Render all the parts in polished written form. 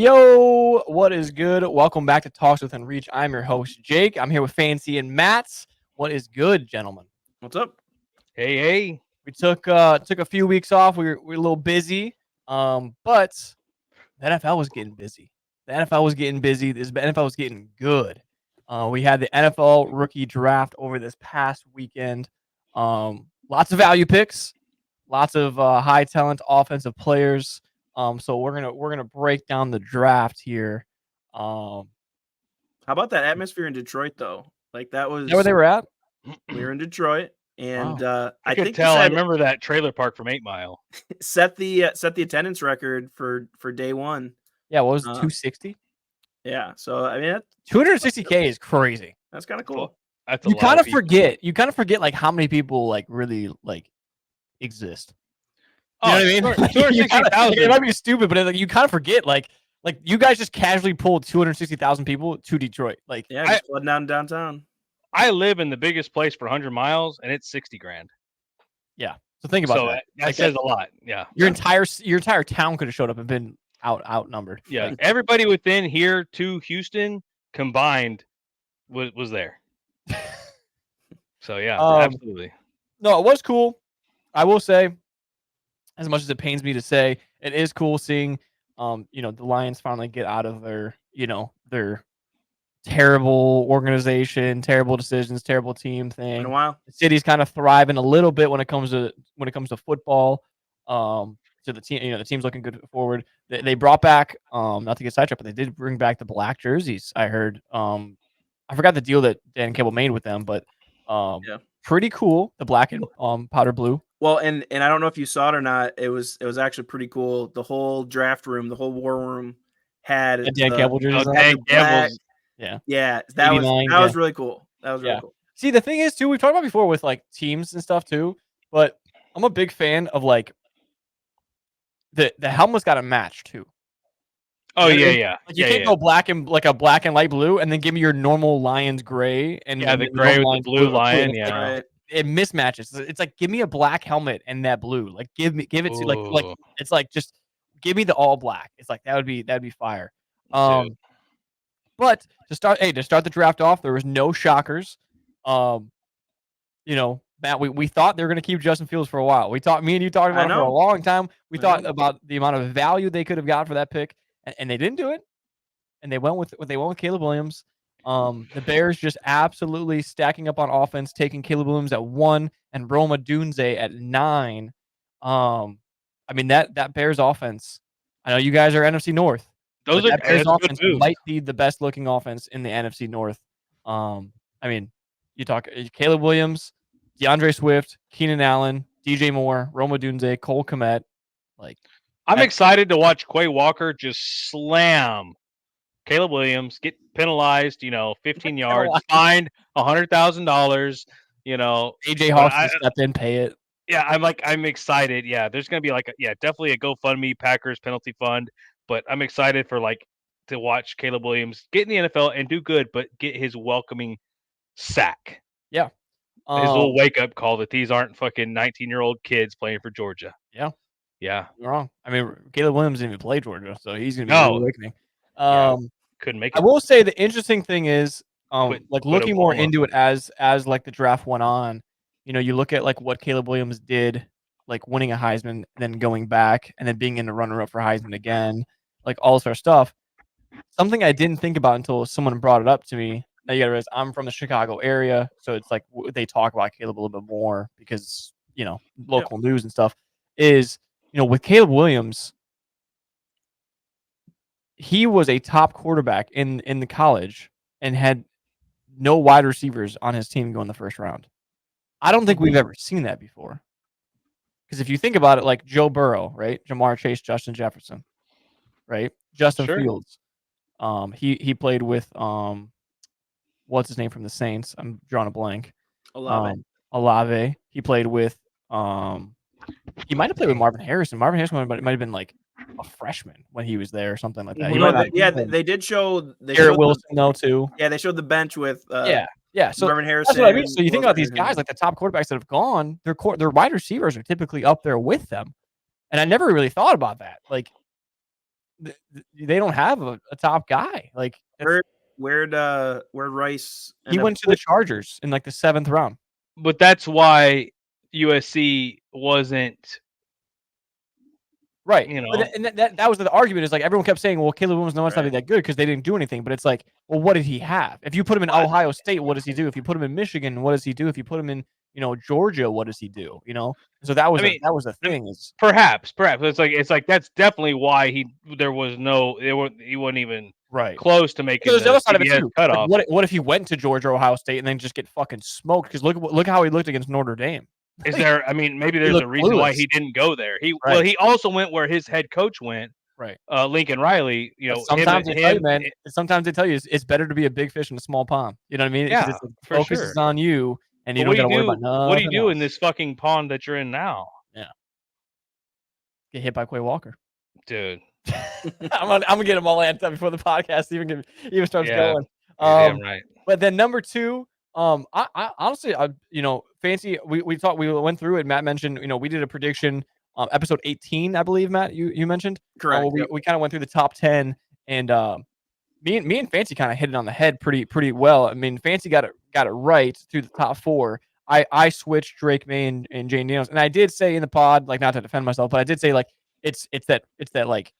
Yo, what is good? Welcome back to Talks Within Reach. I'm your host, Jake. I'm here with Fancy and Matt. What is good, gentlemen? What's up? Hey. We took a few weeks off. We were a little busy, but the NFL was getting busy. The NFL was getting busy. The NFL was getting good. We had the NFL rookie draft over this past weekend. Lots of value picks, lots of high talent offensive players. So we're gonna break down the draft here. How about that atmosphere in Detroit though? Like that was Is that where they were at? we were in Detroit, and I could think tell. I remember that trailer park from 8 Mile. set the attendance record for day one. Yeah, what was it, 260? Yeah, so I mean 260K is crazy. that's kind of cool. That's You kind of forget. You kind of forget like how many people like really like exist. You know what I mean? 260,000. It might be stupid, but like you kind of forget like you guys just casually pulled 260,000 people to Detroit. Like Yeah, just flooding down downtown. I live in the biggest place for 100 miles, and it's 60 grand. Yeah. So think about So that. that says a lot. Yeah. Your entire town could have showed up and been outnumbered. Yeah. Like, Everybody within here to Houston combined was there. So yeah, absolutely. No, it was cool. I will say, as much as it pains me to say, it is cool seeing the Lions finally get out of their terrible organization, terrible decisions, terrible team thing. In a while. The city's kind of thriving a little bit when it comes to football. So the team, the team's looking good forward. They brought back, not to get sidetracked, but they did bring back the black jerseys. I heard. I forgot the deal that Dan Campbell made with them, but pretty cool. The black and powder blue. Well, and I don't know if you saw it or not. It was actually pretty cool. The whole draft room, the whole war room had Dan Campbell jerseys. Dan Campbell's. Yeah, that was really cool. That was really cool. See, the thing is too, we've talked about before with like teams and stuff too, but I'm a big fan of like the helmet's got to match too. Oh yeah. Like, you can't go black and like a black and light blue, and then give me your normal Lions gray and the gray with the blue lion. Yeah, right. It mismatches. It's like give me a black helmet and that blue. Like give it to like it's like just give me the all black. It's like that'd be fire. But to start the draft off, there was no shockers. Matt, we thought they were going to keep Justin Fields for a while. Me and you talked about it for a long time. We thought about the amount of value they could have got for that pick, and they didn't do it. And they went with Caleb Williams. The Bears just absolutely stacking up on offense, taking Caleb Williams at 1 and Rome Odunze at 9. I mean that Bears offense. I know you guys are NFC North. That Bears offense might be the best looking offense in the NFC North. I mean, you talk Caleb Williams, DeAndre Swift, Keenan Allen, DJ Moore, Rome Odunze, Cole Kmet. Like, I'm excited to watch Quay Walker just slam Caleb Williams, get penalized, 15 yards, fined $100,000, AJ Hawks stepped in, pay it. Yeah, I'm excited. Yeah, there's going to be definitely a GoFundMe Packers penalty fund, but I'm excited for to watch Caleb Williams get in the NFL and do good, but get his welcoming sack. Yeah. His little wake-up call that these aren't fucking 19-year-old kids playing for Georgia. Yeah. Yeah. You're wrong. I mean, Caleb Williams didn't even play Georgia, so he's going to be awakening. Couldn't make it. I will say the interesting thing is, looking more into it as like the draft went on, you look at like what Caleb Williams did, like winning a Heisman, then going back, and then being in the runner-up for Heisman again, like all this stuff. Something I didn't think about until someone brought it up to me. Now you gotta realize I'm from the Chicago area, so it's like they talk about Caleb a little bit more because local news and stuff. Is with Caleb Williams, he was a top quarterback in the college and had no wide receivers on his team going the first round. I don't think we've ever seen that before. Because if you think about it, like Joe Burrow, right? Jamar Chase, Justin Jefferson, right? Justin Fields. He played with what's his name from the Saints? I'm drawing a blank. Olave. He played with he might have played with Marvin Harrison. Marvin Harrison might have been like a freshman when he was there or something like that. They did show Garrett Wilson though too. Yeah, they showed the bench with so Marvin Harrison. That's what I mean. So you think about these guys, like the top quarterbacks that have gone, their wide receivers are typically up there with them. And I never really thought about that. Like they don't have a top guy. Like where'd Rice? He went to the Chargers in like the 7th round. But that's why USC wasn't. Right. You know, and that was the argument, is like everyone kept saying, well, Caleb Williams not that good because they didn't do anything. But it's like, well, what did he have? If you put him in Ohio State, what does he do? If you put him in Michigan, what does he do? If you put him in, Georgia, what does he do? So that was the thing. Is perhaps it's like that's definitely why he wasn't even close to making the other side of it too. Cutoff. Like, what if he went to Georgia or Ohio State and then just get fucking smoked? Because look how he looked against Notre Dame. Is there? I mean, maybe there's a reason why he didn't go there. He also went where his head coach went. Right. Lincoln Riley. Sometimes they tell you, man. Sometimes they tell you it's better to be a big fish in a small pond. You know what I mean? Yeah. For focus is on you, and you don't got to worry about nothing. What do you do in this fucking pond that you're in now? Yeah. Get hit by Quay Walker, dude. I'm gonna get him all amped up before the podcast even starts going. Damn right. But then number 2. I honestly, Fancy. We went through it. Matt mentioned, we did a prediction, episode 18, I believe. Matt, you mentioned. Correct. We kind of went through the top 10, and me and Fancy kind of hit it on the head pretty well. I mean, Fancy got it right through the top 4. I switched Drake May and Jayden Daniels, and I did say in the pod, like, not to defend myself, but I did say, like, it's that like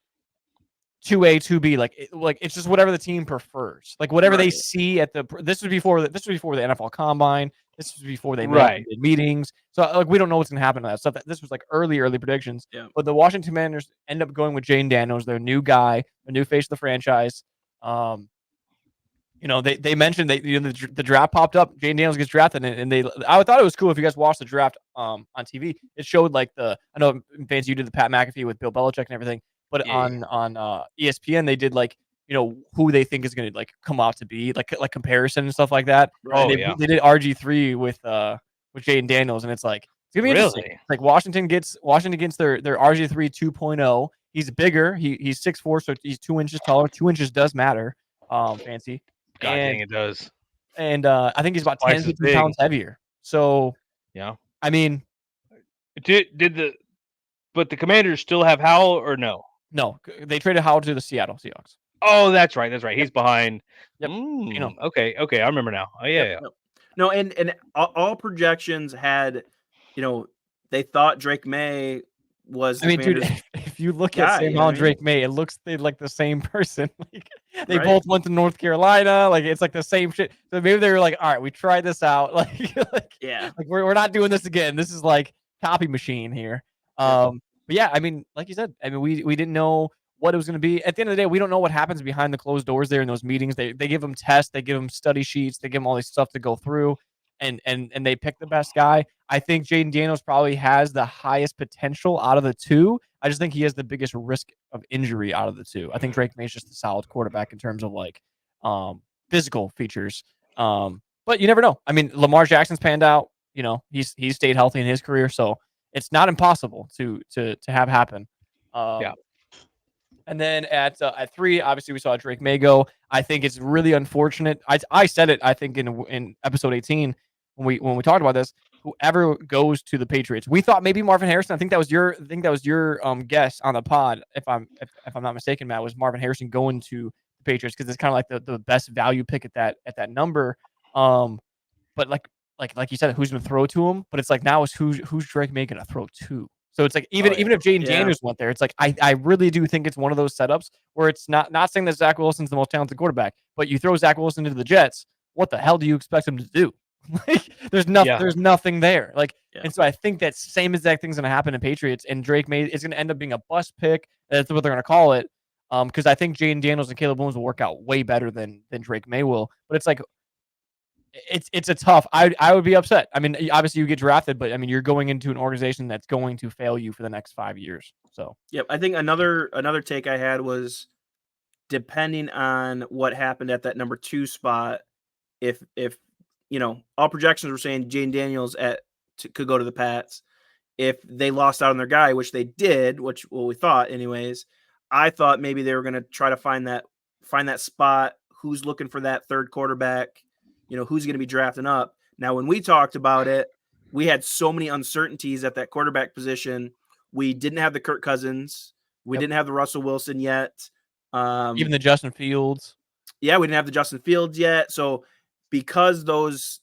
2A, 2B, like it's just whatever the team prefers, like whatever they see at this was before the NFL Combine. This was before they did meetings. So like we don't know what's gonna happen to that stuff. This was like early predictions. Yeah. But the Washington Commanders end up going with Jayden Daniels, their new guy, the new face of the franchise. They mentioned the draft popped up. Jayden Daniels gets drafted, and I thought it was cool if you guys watched the draft on TV. It showed like I know Vance, you did the Pat McAfee with Bill Belichick and everything. But on ESPN, they did like, who they think is going to like come out to be like comparison and stuff like that. Right. They did RG3 with Jayden Daniels, and it's like it's gonna be interesting. It's like Washington gets their RG3 2.0. He's bigger. He's 6'4", so he's 2 inches taller. 2 inches does matter. Fancy. God dang, it does. And I think he's about 10, 15 pounds heavier. So yeah, I mean, but the Commanders still have Howell or no? No, they traded Howell to the Seattle Seahawks. Oh, that's right. He's behind. Yep. Okay. I remember now. Oh, yeah. Yep. No, and all projections had, they thought Drake May was. I mean, dude, if you look at Sam Howell and Drake May, it looks like the same person. Like they both went to North Carolina. Like it's like the same shit. So maybe they were like, all right, we tried this out. Like we're not doing this again. This is like copy machine here. But yeah, I mean, like you said, I mean, we didn't know what it was going to be. At the end of the day, we don't know what happens behind the closed doors there in those meetings. They give them tests, they give them study sheets, they give them all this stuff to go through, and they pick the best guy. I think Jayden Daniels probably has the highest potential out of the 2. I just think he has the biggest risk of injury out of the 2. I think Drake May is just a solid quarterback in terms of like physical features. But you never know. I mean, Lamar Jackson's panned out. He's stayed healthy in his career, so it's not impossible to have happen. And then at 3, obviously we saw Drake May go. I think it's really unfortunate. I said it, I think in episode 18 when we talked about this. Whoever goes to the Patriots, we thought maybe Marvin Harrison. I think that was your guess on the pod, if I'm not mistaken, Matt, was Marvin Harrison going to the Patriots because it's kind of like the best value pick at that number. But like you said, who's going to throw to him? But it's like now is who's Drake May going to throw to? So it's like even if Jayden Daniels went there, it's like I really do think it's one of those setups where it's not saying that Zach Wilson's the most talented quarterback, but you throw Zach Wilson into the Jets, what the hell do you expect him to do? Like there's nothing there. Like and so I think that same exact thing's gonna happen in Patriots, and Drake May is gonna end up being a bust pick. That's what they're gonna call it. Because I think Jayden Daniels and Caleb Williams will work out way better than Drake May will. But it's like it's a tough. I would be upset. I mean, obviously you get drafted, but I mean you're going into an organization that's going to fail you for the next 5 years. So I think another take I had was depending on what happened at that number 2 spot, if all projections were saying Jayden Daniels could go to the Pats. If they lost out on their guy, which they did, we thought anyways, I thought maybe they were going to try to find that spot. Who's looking for that third quarterback? Who's going to be drafting up? Now, when we talked about it, we had so many uncertainties at that quarterback position. We didn't have the Kirk Cousins. We didn't have the Russell Wilson yet. Even the Justin Fields. Yeah, we didn't have the Justin Fields yet. So because those,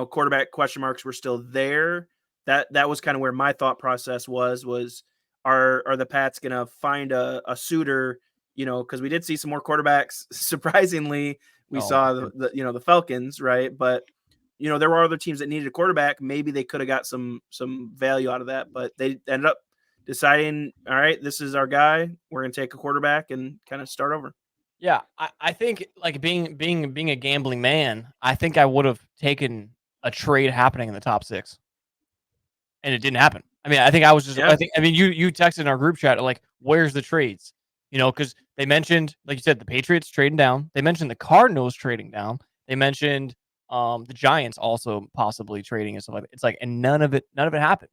quarterback question marks were still there, that was kind of where my thought process was are the Pats going to find a suitor, because we did see some more quarterbacks. Surprisingly, we saw the Falcons, right? But, there were other teams that needed a quarterback. Maybe they could have got some value out of that, but they ended up deciding, all right, this is our guy. We're going to take a quarterback and kind of start over. Yeah, I think like being a gambling man, I think I would have taken a trade happening in the top 6, and it didn't happen. I mean, I think I was just. Yeah. You texted in our group chat like, "Where's the trades?" Because they mentioned, like you said, the Patriots trading down. They mentioned the Cardinals trading down. They mentioned the Giants also possibly trading and stuff like that. It's like, and none of it happened.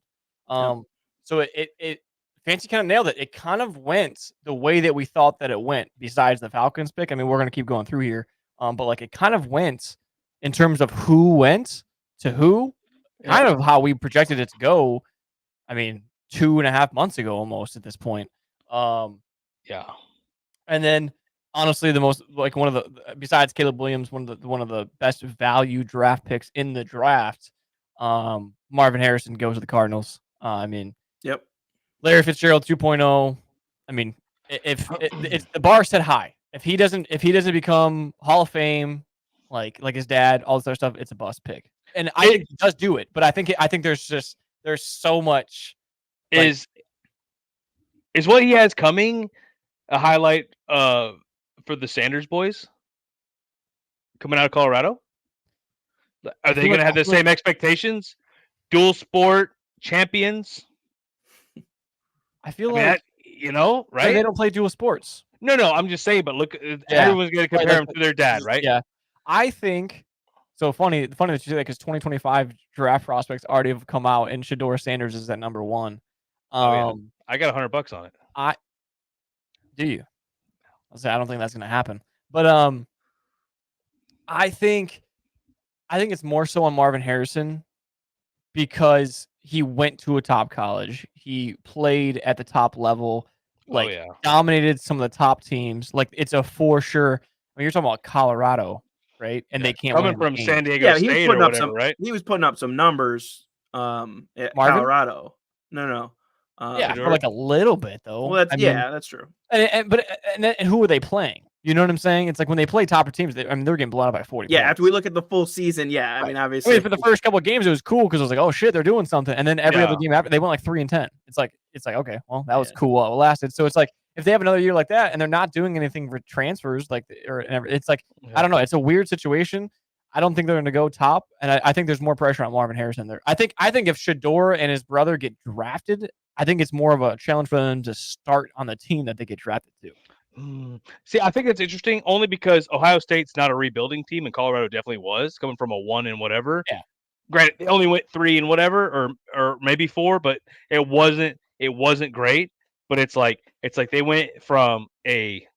So it Fancy kind of nailed it. It kind of went the way that we thought that it went, besides the Falcons pick. I mean, we're going to keep going through here. But like it kind of went in terms of who went to who, kind of how we projected it to go. I mean, 2.5 months ago almost at this point. Yeah. And then honestly, the most like one of the, besides Caleb Williams, one of the best value draft picks in the draft, Marvin Harrison goes to the Cardinals. I mean, yep. Larry Fitzgerald 2.0. I mean, if the bar set high, if he doesn't become Hall of Fame, like his dad, all this other stuff, it's a bust pick. And I think he does do it, but I think there's so much. Is what he has coming a highlight for the Sanders boys coming out of Colorado? Are they going to have the same expectations? Dual sport champions? I feel like right? They don't play dual sports. No, I'm just saying. But look, everyone's going to compare him to their dad, right? Yeah, I think so. Funny that you say that, because 2025 draft prospects already have come out, and Shedeur Sanders is at number 1. I got $100 on it. Do you? I'll say I don't think that's going to happen, but I think it's more so on Marvin Harrison because he went to a top college. He played at the top level, dominated some of the top teams. Like, it's a for sure. I mean, you're talking about Colorado, right? And they can't coming from San Diego State or whatever, right? He was putting up some numbers at Colorado. No. Yeah, for like a little bit though. Well, that's true. And who are they playing? You know what I'm saying? It's like when they play topper teams, they're getting blown out by 40 Yeah, points. after we look at the full season, yeah. I mean, obviously. I mean, for the first couple of games, it was cool because I was like, oh shit, they're doing something. And then every other game after, they went like 3-10. It's like, okay, well, that was cool while it lasted. So it's like, if they have another year like that and they're not doing anything for transfers, it's like, I don't know. It's a weird situation. I don't think they're going to go top, and I think there's more pressure on Marvin Harrison there. I think if Shedeur and his brother get drafted, I think it's more of a challenge for them to start on the team that they get drafted to. See, I think it's interesting only because Ohio State's not a rebuilding team, and Colorado definitely was, coming from a 1 and whatever. Yeah. Granted, they only went 3 and whatever, or maybe 4, but it wasn't great. But it's like they went from a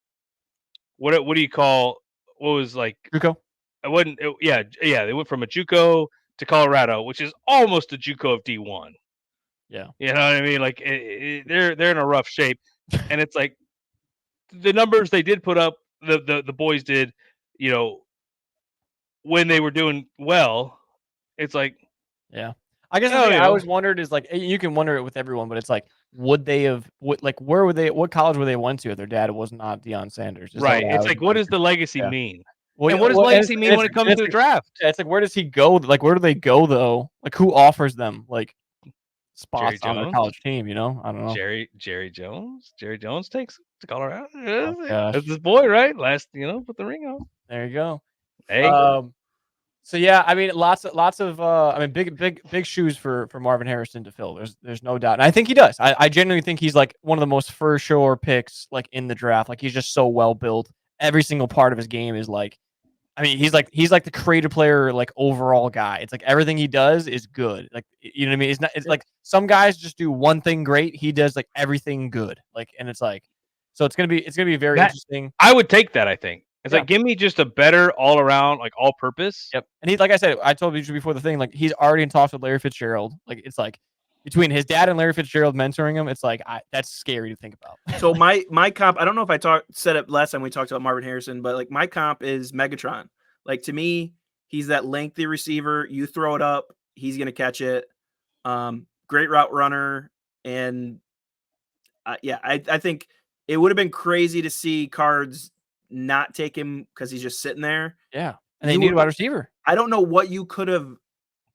what do you call what was like JUCO? They went from a JUCO to Colorado, which is almost a JUCO of D1. Yeah, you know what I mean. Like they're in a rough shape, and it's like the numbers they did put up, the boys did, when they were doing well. It's like, yeah. I guess I always wondered is like, you can wonder it with everyone, but it's like, what college would they went to if their dad was not Deion Sanders? Right. It's like, what does the legacy mean? Well, and what does legacy mean when it comes to the draft? It's like, where does he go? Like, where do they go though? Like, who offers them like spots on their college team? I don't know. Jerry Jones. Jerry Jones takes to Colorado. That's his boy, right? Put the ring on. There you go. Hey. So yeah, I mean, lots of big shoes for Marvin Harrison to fill. There's no doubt, and I think he does. I genuinely think he's like one of the most for sure picks like in the draft. Like, he's just so well built. Every single part of his game is like, I mean, he's like the creative player, like overall guy. It's like everything he does is good. Like, you know what I mean? It's like some guys just do one thing great. He does like everything good. Like, and it's like, so it's gonna be very interesting. I would take that. I think. It's like, give me just a better all around, like all purpose. Yep. And like I said, I told you before the thing, like he's already in talks with Larry Fitzgerald. Like, it's like, between his dad and Larry Fitzgerald mentoring him, it's like that's scary to think about. So my comp, I don't know if I said it last time we talked about Marvin Harrison, but like my comp is Megatron. Like to me, he's that lengthy receiver. You throw it up, he's gonna catch it. Great route runner, and I think it would have been crazy to see Cards not take him because he's just sitting there. Yeah, and they need a wide receiver. I don't know what you could have.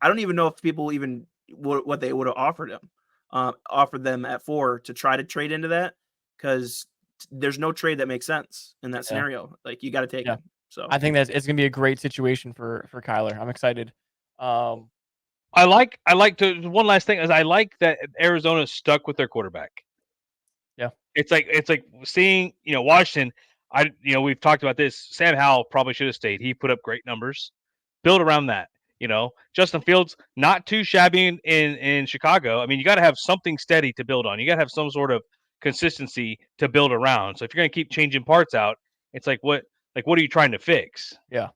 I don't even know if people even what they would have offered them at 4 to try to trade into that, because there's no trade that makes sense in that scenario. Like you got to take him. So I think it's going to be a great situation for Kyler. I'm excited. I like to one last thing is I like that Arizona stuck with their quarterback. Yeah, it's like seeing Washington. We've talked about this. Sam Howell probably should have stayed. He put up great numbers. Build around that. Justin Fields, not too shabby in Chicago. I mean, you got to have something steady to build on. You got to have some sort of consistency to build around. So if you're going to keep changing parts out, it's like what are you trying to fix? Yeah.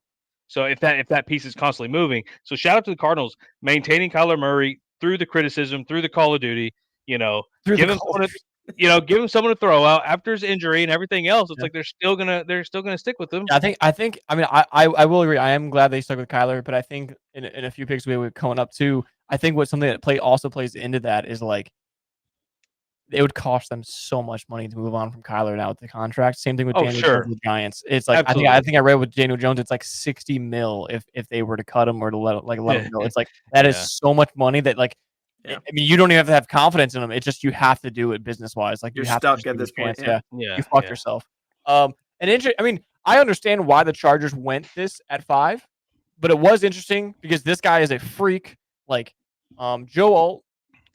So if that piece is constantly moving, so shout out to the Cardinals maintaining Kyler Murray through the criticism, through the Call of Duty. Give him someone to throw out after his injury and everything else. It's like they're still gonna stick with him. I think. I mean, I will agree. I am glad they stuck with Kyler, but I think in a few picks we were coming up too. I think something that also plays into that is like it would cost them so much money to move on from Kyler now with the contract. Same thing with Daniel Jones with the Giants. It's like I think I read with Daniel Jones, it's like $60 million if they were to cut him or to let him go. It's like that is so much money that like. Yeah. I mean, you don't even have to have confidence in them. It's just you have to do it business wise. Like you're have stuck to at this point. You fucked yourself. I mean, I understand why the Chargers went this at 5, but it was interesting because this guy is a freak. Like, Joe Alt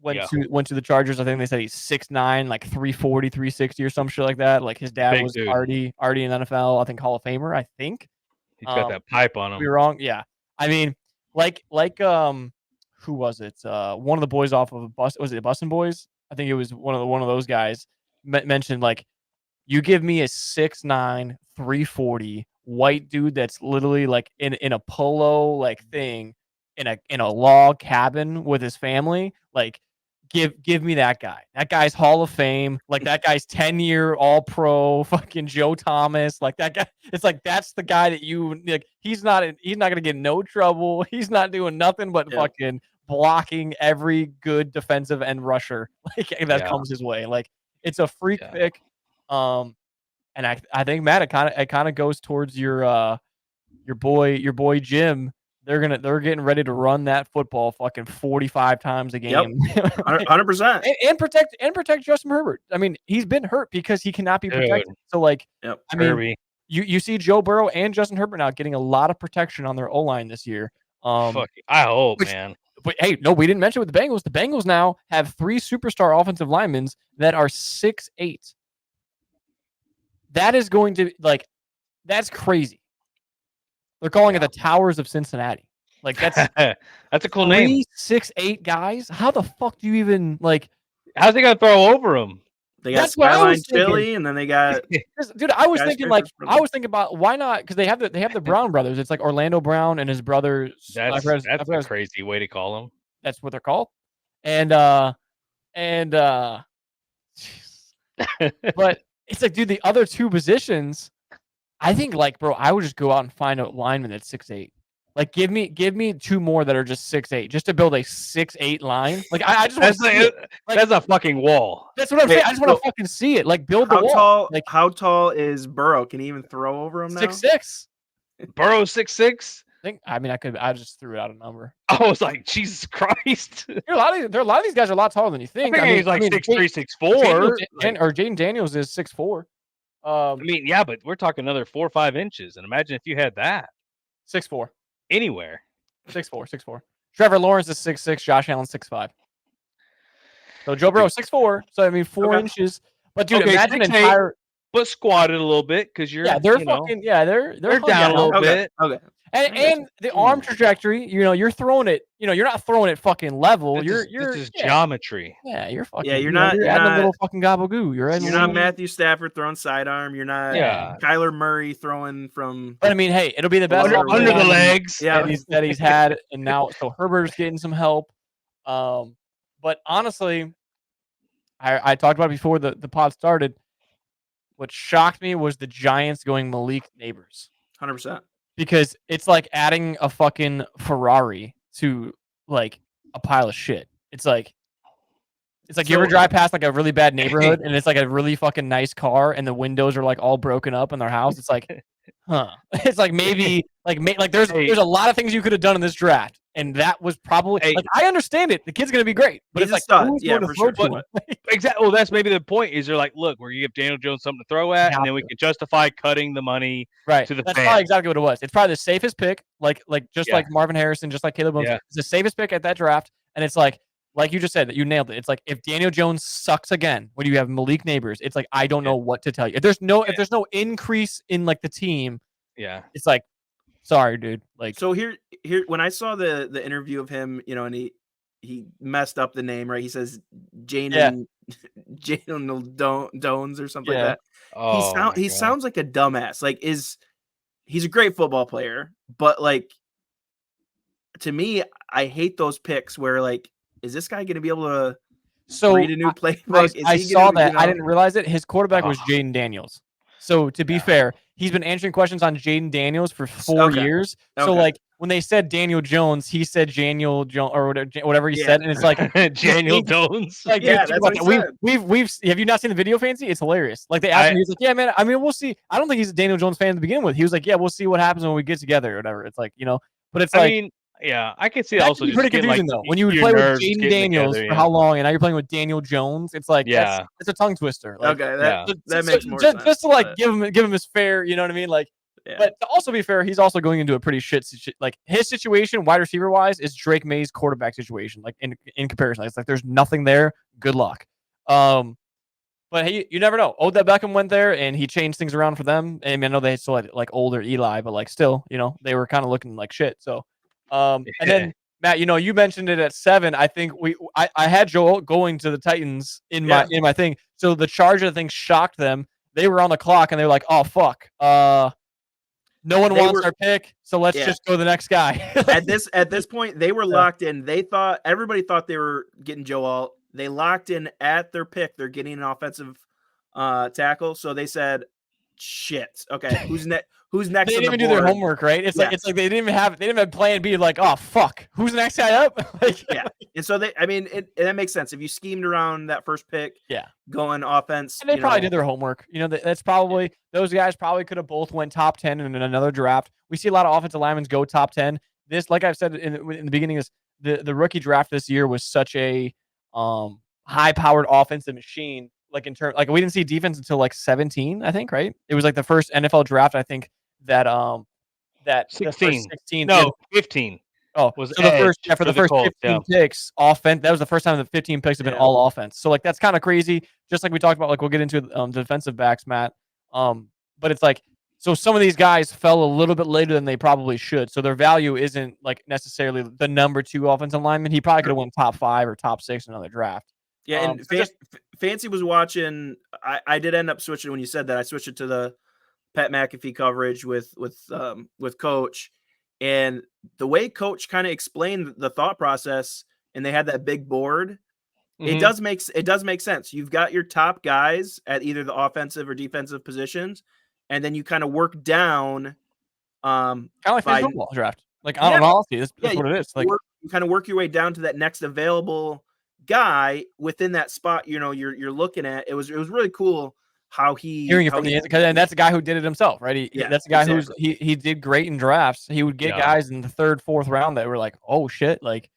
went to the Chargers. I think they said he's 6'9", like 340, 360 or some shit like that. Like his dad was already in NFL. I think Hall of Famer. I think he's got that pipe on him. Be wrong. Yeah. I mean, who was it? One of the boys off of was it Bussin' Boys? I think it was one of those guys mentioned like, you give me a 6'9", 340 white dude that's literally like in a polo like thing in a log cabin with his family. Like, give me that guy. That guy's Hall of Fame. Like that guy's 10-year All Pro. Fucking Joe Thomas. Like that guy. It's like that's the guy that you like. He's not gonna get in no trouble. He's not doing nothing but fucking blocking every good defensive end rusher that comes his way. Like it's a freak pick. And I think Matt, it kind of goes towards your boy Jim. They're getting ready to run that football fucking 45 times a game. 100%. and protect Justin Herbert. I mean, he's been hurt because he cannot be protected. So like, I mean, you see Joe Burrow and Justin Herbert now getting a lot of protection on their O-line this year. I hope, man. But hey, no, we didn't mention with the Bengals. The Bengals now have 3 superstar offensive linemen that are 6'8". That is going to that's crazy. They're calling it the Towers of Cincinnati. Like that's a cool name. 6'8" guys. How the fuck do you even like? How's they gonna throw over them? They got Skyline Philly, and then they got dude. I was thinking about why not, because they have the Brown brothers. It's like Orlando Brown and his brother. That's a crazy way to call them. That's what they're called. And but it's like, dude, the other 2 positions, I think like, bro, I would just go out and find a lineman that's 6'8". Like give me 2 more that are just 6'8", just to build a 6'8" line. Like I just want to see it. Like, that's a fucking wall. That's what I'm saying. I just want to fucking see it. Like build the wall. Like how tall is Burrow? Can he even throw over him now? 6'6". Burrow 6'6". I just threw out a number. I was like, Jesus Christ. A lot of these guys are a lot taller than you think. I mean, he's like 6'3", 6'4". Or Jaden Daniels is 6'4". I mean, yeah, but we're talking another 4 or 5 inches. And imagine if you had that. 6'4". Anywhere. 6'4". Trevor Lawrence is 6'6". Josh Allen 6'5". So Joe Burrow 6'4". So I mean 4 inches. But dude, imagine an entire. But squatted a little bit because you're. Yeah, they're fucking. Yeah, they're down a little bit. Okay. And the arm trajectory, you're throwing it. You're not throwing it fucking level. This is geometry. Yeah, you're fucking. Yeah, you're adding a little fucking gabagoo. You're not Matthew Stafford throwing sidearm. You're not Kyler Murray throwing from. But I mean, hey, it'll be the best under the legs. That he's had, and now so Herbert's getting some help. But honestly, I talked about it before the pod started. What shocked me was the Giants going Malik Neighbors. 100%. Because it's like adding a fucking Ferrari to like a pile of shit. It's like you ever drive past like a really bad neighborhood and it's like a really fucking nice car and the windows are like all broken up in their house. It's like, huh? It's like maybe like there's a lot of things you could have done in this draft, and that was probably like I understand it. The kid's gonna be great, but He's it's like stud. who's Yeah, going to for throw sure. to him? Exactly. Well, that's maybe the point. Is they're like, look, we're gonna give Daniel Jones something to throw at, and then we can justify cutting the money right to the That's fans. probably exactly what it was. It's probably the safest pick, like Yeah. like Marvin Harrison, just like Caleb Williams. Yeah. It's the safest pick at that draft, and it's like you just said, you nailed it. It's like if Daniel Jones sucks again, when you have Malik Neighbors, it's like I don't know what to tell you. If there's no increase in like the team, it's like sorry, dude. Like so here when I saw the interview of him, you know, and he messed up the name, right? He says Jalen Dones or something like that. Oh, he sounds like a dumbass. Like he's a great football player, but like to me, I hate those picks where like, is this guy going to be able to read a new playbook? I saw that. I didn't realize it. His quarterback was Jaden Daniels. So to be fair, he's been answering questions on Jaden Daniels for 4 years. So like when they said Daniel Jones, he said Daniel Jones or whatever he said, and it's like Daniel Jones. Like that's what he said. We've have you not seen the video, Fancy? It's hilarious. Like they asked him, he's like, yeah, man. I mean, we'll see. I don't think he's a Daniel Jones fan to begin with. He was like, yeah, we'll see what happens when we get together or whatever. It's like, you know, but it's like. I mean, yeah, I can see it also just pretty confusing though. When you would play with Jaden Daniels for how long, and now you're playing with Daniel Jones, it's like it's a tongue twister. Like, okay, that makes more sense. Just to like give him his fair, you know what I mean? Like, but to also be fair, he's also going into a pretty shit like his situation, wide receiver wise, is Drake May's quarterback situation. Like in comparison, it's like there's nothing there. Good luck. But hey, you never know. Odell Beckham went there and he changed things around for them. I mean, I know they still had like older Eli, but like still, you know, they were kind of looking like shit. So, and then. Matt, you know, you mentioned it at 7. I think I had Joel going to the Titans in my thing. So the Charger thing shocked them. They were on the clock and they were like, "Oh fuck, no one wants our pick, so let's just go to the next guy." at this point, they were locked in. Everybody thought they were getting Joel. They locked in at their pick. They're getting an offensive tackle. So they said, "Shit, okay, who's next?" Who's next? They didn't even do their homework, right? It's like they didn't even have plan B. Like, oh fuck, who's the next guy up? And so that makes sense if you schemed around that first pick. Going offense, and they probably did their homework. You know, that's probably those guys probably could have both went top 10 in another draft. We see a lot of offensive linemen go top 10. This, like I've said in the beginning, is the rookie draft this year was such a high-powered offensive machine. Like in terms, like we didn't see defense until like 17, I think, right? It was like the first NFL draft, I think. That 16. No, 15. Oh, was so the first for the first 15 picks offense. That was the first time the 15 picks have been all offense. So like that's kind of crazy. Just like we talked about, like we'll get into defensive backs, Matt. But it's like so some of these guys fell a little bit later than they probably should. So their value isn't like necessarily the number 2 offensive lineman. He probably could have won top 5 or top 6 in another draft. Yeah, and Fancy was watching. I did end up switching when you said that. I switched it to the Pat McAfee coverage with Coach, and the way Coach kind of explained the thought process, and they had that big board. It does make sense. You've got your top guys at either the offensive or defensive positions, and then you kind of work down. Kind of like football draft. Like I don't know, that's what it is. Like you kind of work your way down to that next available guy within that spot. You know, you're looking at. It was really cool. How he hearing it from the inside, and that's a guy who did it himself, right? That's a guy who's he did great in drafts. He would get guys in the 3rd, 4th round that were like, oh shit, like,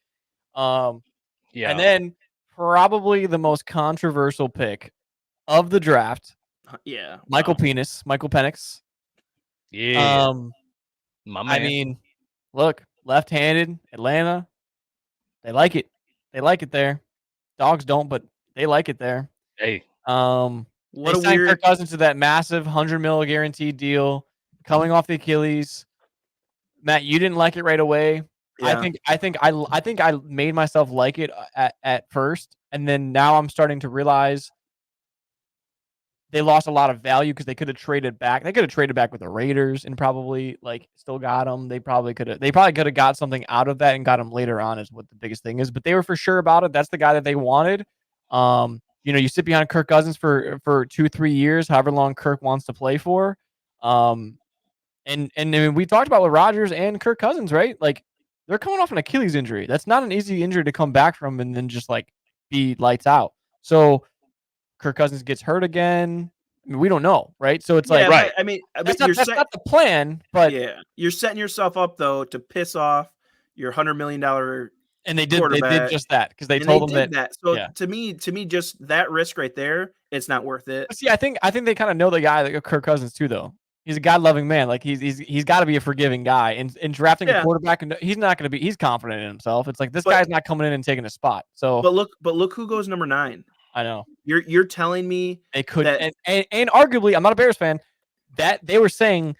And then probably the most controversial pick of the draft, Michael Penix. Yeah, my man. I mean, look, left-handed Atlanta, they like it there. Dogs don't, but they like it there. Hey, What they signed Kirk Cousins to that massive $100 million guaranteed deal, coming off the Achilles. Matt, you didn't like it right away. Yeah. I think I made myself like it at first, and then now I'm starting to realize they lost a lot of value because they could have traded back. They could have traded back with the Raiders and probably like still got him. They probably could have got something out of that and got him later on is what the biggest thing is. But they were for sure about it. That's the guy that they wanted. You sit behind Kirk Cousins for 2-3 years, however long Kirk wants to play for. And I mean, we talked about with Rodgers and Kirk Cousins, right? Like they're coming off an Achilles injury. That's not an easy injury to come back from and then just like be lights out. So Kirk Cousins gets hurt again. I mean, we don't know, right? So it's like, right. I mean, that's not the plan, but yeah, you're setting yourself up though to piss off your $100 million. And they did just that because they told them that. So to me, just that risk right there, it's not worth it. But see, I think they kind of know the guy, like Kirk Cousins too, though. He's a God-loving man. Like he's got to be a forgiving guy. And in drafting a quarterback, and he's not going to be. He's confident in himself. It's like this guy's not coming in and taking a spot. So, but look who goes number 9. I know. You're telling me they could, and arguably, I'm not a Bears fan. That they were saying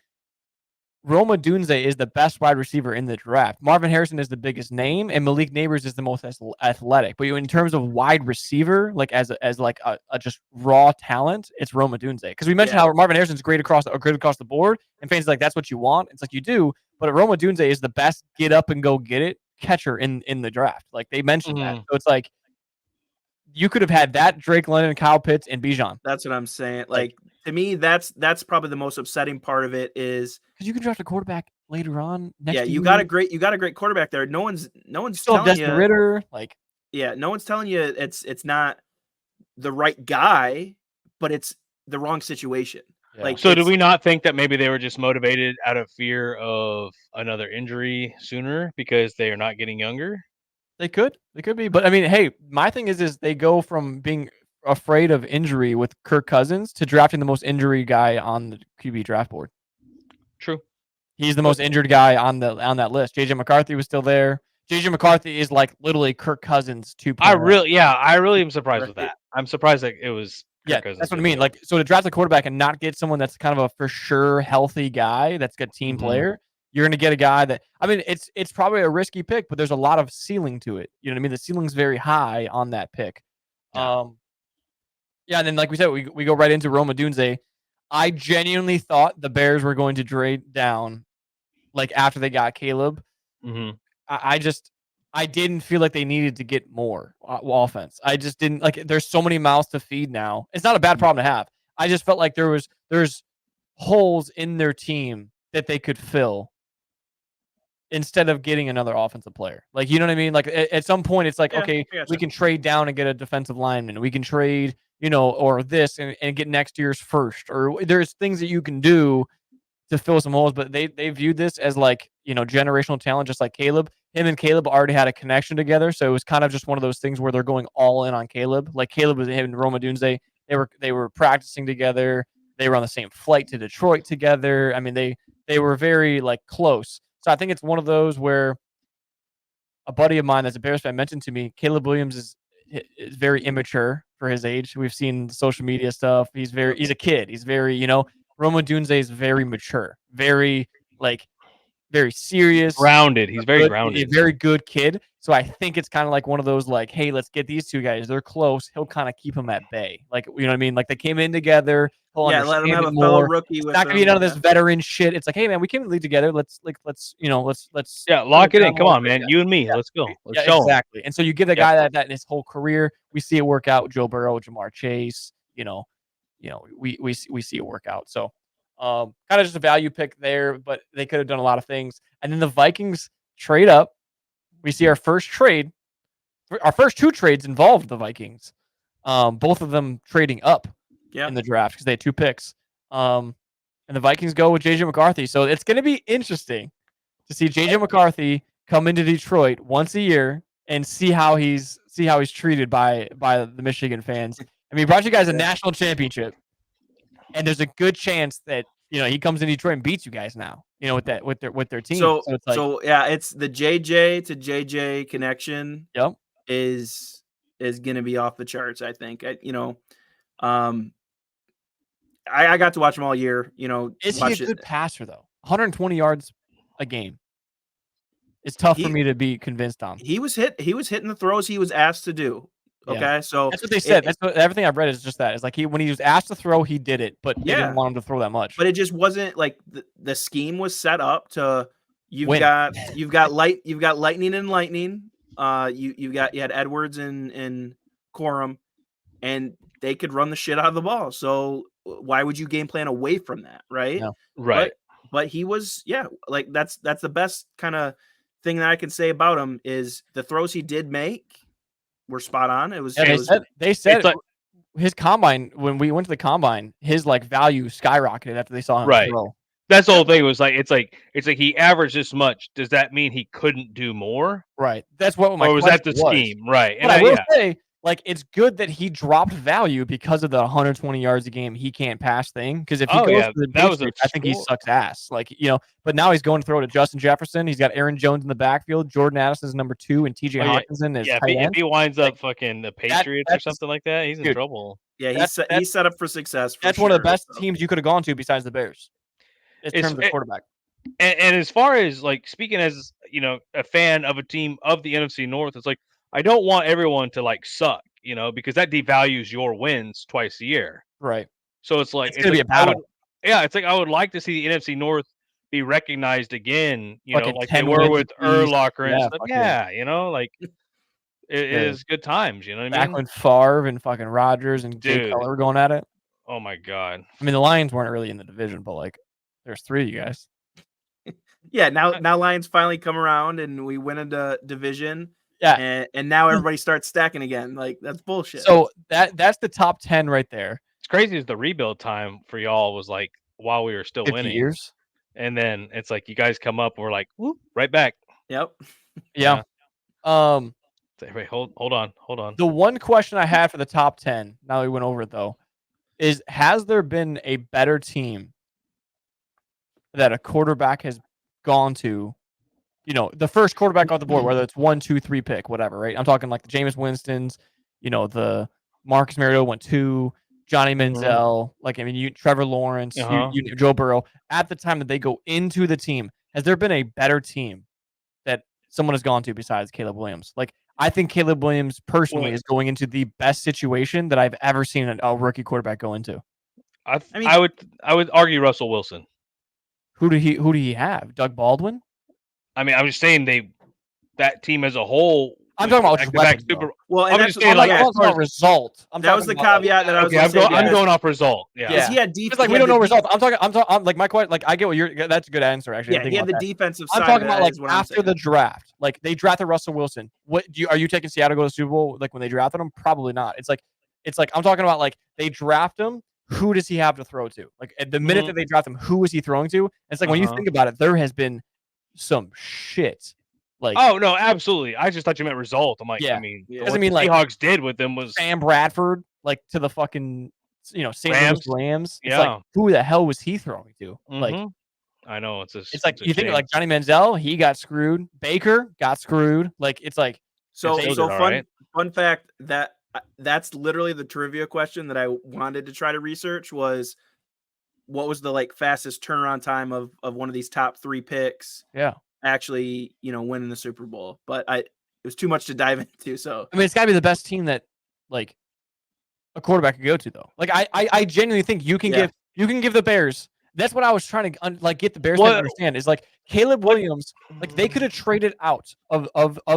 Rome Odunze is the best wide receiver in the draft. Marvin Harrison is the biggest name, and Malik Neighbors is the most athletic. But in terms of wide receiver, like as like a just raw talent, it's Rome Odunze. Because we mentioned how Marvin Harrison's great across the board, and fans are like that's what you want. It's like you do, but Rome Odunze is the best get up and go get it catcher in the draft. Like they mentioned that, so it's like you could have had that Drake London, Kyle Pitts, and Bijan. That's what I'm saying. Like to me, that's probably the most upsetting part of it is because you can draft a quarterback later on. You got a great quarterback there. No one's telling you Ritter, like no one's telling you it's not the right guy, but it's the wrong situation. Yeah. Like, so do we not think that maybe they were just motivated out of fear of another injury sooner because they are not getting younger? They could be, but I mean, hey, my thing is they go from being afraid of injury with Kirk Cousins to drafting the most injury guy on the QB draft board. True. He's the most injured guy on that list. JJ McCarthy was still there. JJ McCarthy is like literally Kirk Cousins 2.0. I really am surprised with that. I'm surprised that it was Kirk Cousins. That's what I mean. Like, so to draft a quarterback and not get someone that's kind of a for sure healthy guy that's a team player, you're going to get a guy that, I mean, it's probably a risky pick, but there's a lot of ceiling to it. You know what I mean? The ceiling's very high on that pick. Yeah, and then like we said, we go right into Rome Odunze. I genuinely thought the Bears were going to trade down, like after they got Caleb. I didn't feel like they needed to get more offense. I just didn't like. There's so many mouths to feed now. It's not a bad problem to have. I just felt like there's holes in their team that they could fill instead of getting another offensive player. Like, you know what I mean? Like at some point, it's like, okay, we can trade down and get a defensive lineman. We can trade, or this and get next year's first. Or there's things that you can do to fill some holes. But they viewed this as like, generational talent, just like Caleb. Him and Caleb already had a connection together. So it was kind of just one of those things where they're going all in on Caleb. Like Caleb was him and Rome Odunze. They were practicing together. They were on the same flight to Detroit together. I mean, they were very like close. So I think it's one of those where a buddy of mine that's a Bears fan mentioned to me, Caleb Williams is very immature for his age. We've seen social media stuff. He's a kid. He's very, Rome Odunze is very mature, very serious. Grounded. He's very grounded. He's a very good kid. So I think it's kind of like one of those like, hey, let's get these two guys. They're close. He'll kind of keep them at bay. Like, you know what I mean? Like they came in together. Let him have a fellow rookie. It's not gonna be none of this veteran shit. It's like, hey man, we came in the league together. Let's lock it in. Come on, man. You and me. Let's go. Let's show exactly. And so you give the guy that in his whole career. We see it work out with Joe Burrow, Jamar Chase. We see it work out. So kind of just a value pick there, but they could have done a lot of things. And then the Vikings trade up. We see our first trade. Our first two trades involved the Vikings. Both of them trading up in the draft because they had 2 picks. And the Vikings go with JJ McCarthy. So it's going to be interesting to see JJ McCarthy come into Detroit once a year and see how he's treated by the Michigan fans. I mean, he brought you guys a national championship, and there's a good chance that he comes in Detroit and beats you guys now. With their team. So it's like, it's the JJ to JJ connection. Yep, is going to be off the charts. I think. I got to watch him all year. Is he a good passer though? 120 yards a game. It's tough for me to be convinced on. He was hitting the throws he was asked to do. Okay, Yeah. so that's what they said. That's what everything I've read is just that. It's like when he was asked to throw, he did it, but they Yeah. didn't want him to throw that much. But it just wasn't like the scheme was set up to. You've Win. got lightning and lightning. You had Edwards and Corum, and they could run the shit out of the ball. So why would you game plan away from that, right? No. Right. But he was, like that's the best kind of thing that I can say about him is the throws he did make were spot on. It was. They said like, his combine, when we went to the combine, his like value skyrocketed after they saw him throw. That's the whole thing. Was like it's like he averaged this much. Does that mean he couldn't do more? Right. That's what my or was question that the scheme? Right. But I will say, like, it's good that he dropped value because of the 120 yards a game he can't pass thing. Because if he goes to the Patriots, I think he sucks ass. Like, but now he's going to throw to Justin Jefferson. He's got Aaron Jones in the backfield. Jordan Addison is number 2, and TJ Hawkinson is tight end. If he winds up fucking the Patriots or something like that, he's in trouble. Yeah, he's set up for success. That's one of the best teams you could have gone to besides the Bears. In terms of quarterback. And as far as like speaking as a fan of a team of the NFC North, it's like I don't want everyone to like suck, because that devalues your wins twice a year. Right. So it's like it's gonna be a battle. It's like I would like to see the NFC North be recognized again, like they 10 were with Urlacher and stuff. Yeah, like it is good times, you know what I mean? Back when Favre and fucking Rodgers and Jay Cutler were going at it. Oh my God. I mean, the Lions weren't really in the division, but like there's 3 of you guys. Yeah, now Lions finally come around and we win a division. Yeah, and now everybody starts stacking again. Like that's bullshit. So that's the top 10 right there. It's crazy as the rebuild time for y'all was like while we were still 50 winning. years. And then it's like you guys come up and we're like, whoop, right back. Yep. Yeah. Wait, hold on. The one question I had for the top 10, now we went over it though, is has there been a better team that a quarterback has gone to, the first quarterback off the board, whether it's 1, 2, 3 pick, whatever, right? I'm talking like the Jameis Winstons, the Marcus Mariota went 2, Johnny Manziel, Trevor Lawrence, Joe Burrow. At the time that they go into the team, has there been a better team that someone has gone to besides Caleb Williams? Like, I think Caleb Williams personally is going into the best situation that I've ever seen a rookie quarterback go into. I would argue Russell Wilson. Who do he have? Doug Baldwin? I mean, I'm just saying that team as a whole. I'm talking about weapons, well, I'm just saying like result. That was the caveat that I was. I'm going off result. Yeah. He had defense. Like we don't know results. I'm like my question. Like I get what you're. That's a good answer actually. Yeah, he had the defensive side. I'm talking about like after the draft. Like they drafted Russell Wilson. Are you taking Seattle to go to the Super Bowl? Like when they drafted him, probably not. It's like I'm talking about like they draft him. Who does he have to throw to? Like at the minute that they draft him, who is he throwing to? It's like when you think about it, there has been some shit. Like, oh no, absolutely. I just thought you meant result. I'm like, yeah. I mean, what the Seahawks did with them was Sam Bradford, like to the fucking St. Louis Rams. It's yeah. like, who the hell was he throwing to? Like, I know it's like you think like Johnny Manziel, he got screwed. Baker got screwed. Like it's like fun fact that's literally the trivia question that I wanted to try to research was what was the like fastest turnaround time of one of these top 3 picks? Yeah. Actually, winning the Super Bowl, but it was too much to dive into. So I mean, it's got to be the best team that like a quarterback could go to, though. Like I genuinely think you can give the Bears. That's what I was trying to get the Bears to understand is like Caleb Williams. Like they could have traded out of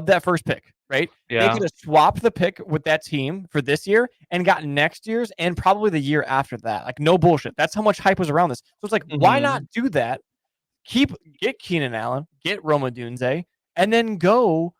that first pick, right? Yeah. They could have swapped the pick with that team for this year and gotten next year's and probably the year after that. Like no bullshit. That's how much hype was around this. So it's like why not do that? Get Keenan Allen, get Roma Dunze, and then go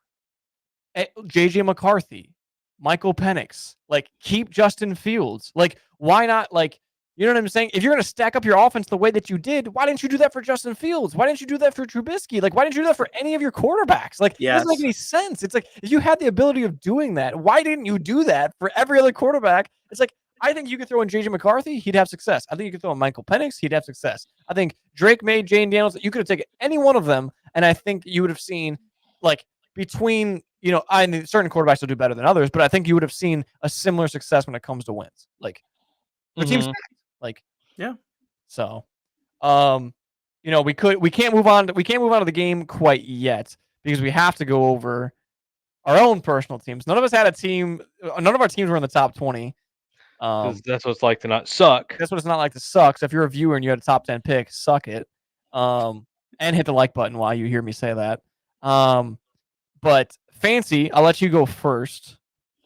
at JJ McCarthy, Michael Penix, like keep Justin Fields. Like, why not? Like, you know what I'm saying? If you're going to stack up your offense the way that you did, why didn't you do that for Justin Fields? Why didn't you do that for Trubisky? Like, why didn't you do that for any of your quarterbacks? Like, it doesn't make any sense. It's like, if you had the ability of doing that, why didn't you do that for every other quarterback? It's like, I think you could throw in JJ McCarthy, he'd have success. I think you could throw in Michael Penix, he'd have success. I think Drake May, Jane Daniels, you could have taken any one of them, and I think you would have seen, like, between, I mean, certain quarterbacks will do better than others, but I think you would have seen a similar success when it comes to wins. Like, the team's stacked. Like, yeah. So, we can't move on to the game quite yet because we have to go over our own personal teams. None of us had a team. None of our teams were in the top 20. That's what it's like to not suck. That's what it's not like to suck. So if you're a viewer and you had a top 10 pick, suck it. And hit the like button while you hear me say that. But Fancy, I'll let you go first.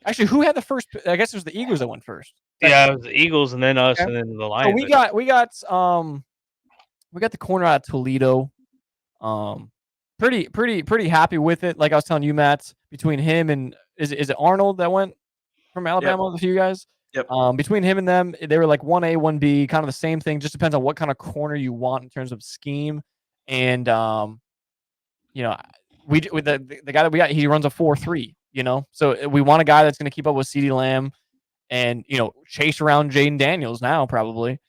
Actually, who had the first? I guess it was the Eagles that went first. Yeah, it was the Eagles and then us and then the Lions. So we got the corner out of Toledo. Pretty happy with it. Like I was telling you, Matt, between him and is it Arnold that went from Alabama with you guys? Yep. Between him and them, they were like 1A, 1B, kind of the same thing. Just depends on what kind of corner you want in terms of scheme. And you know, the guy that we got, he runs a 4.3. You know, so we want a guy that's going to keep up with CeeDee Lamb and chase around Jaden Daniels now probably.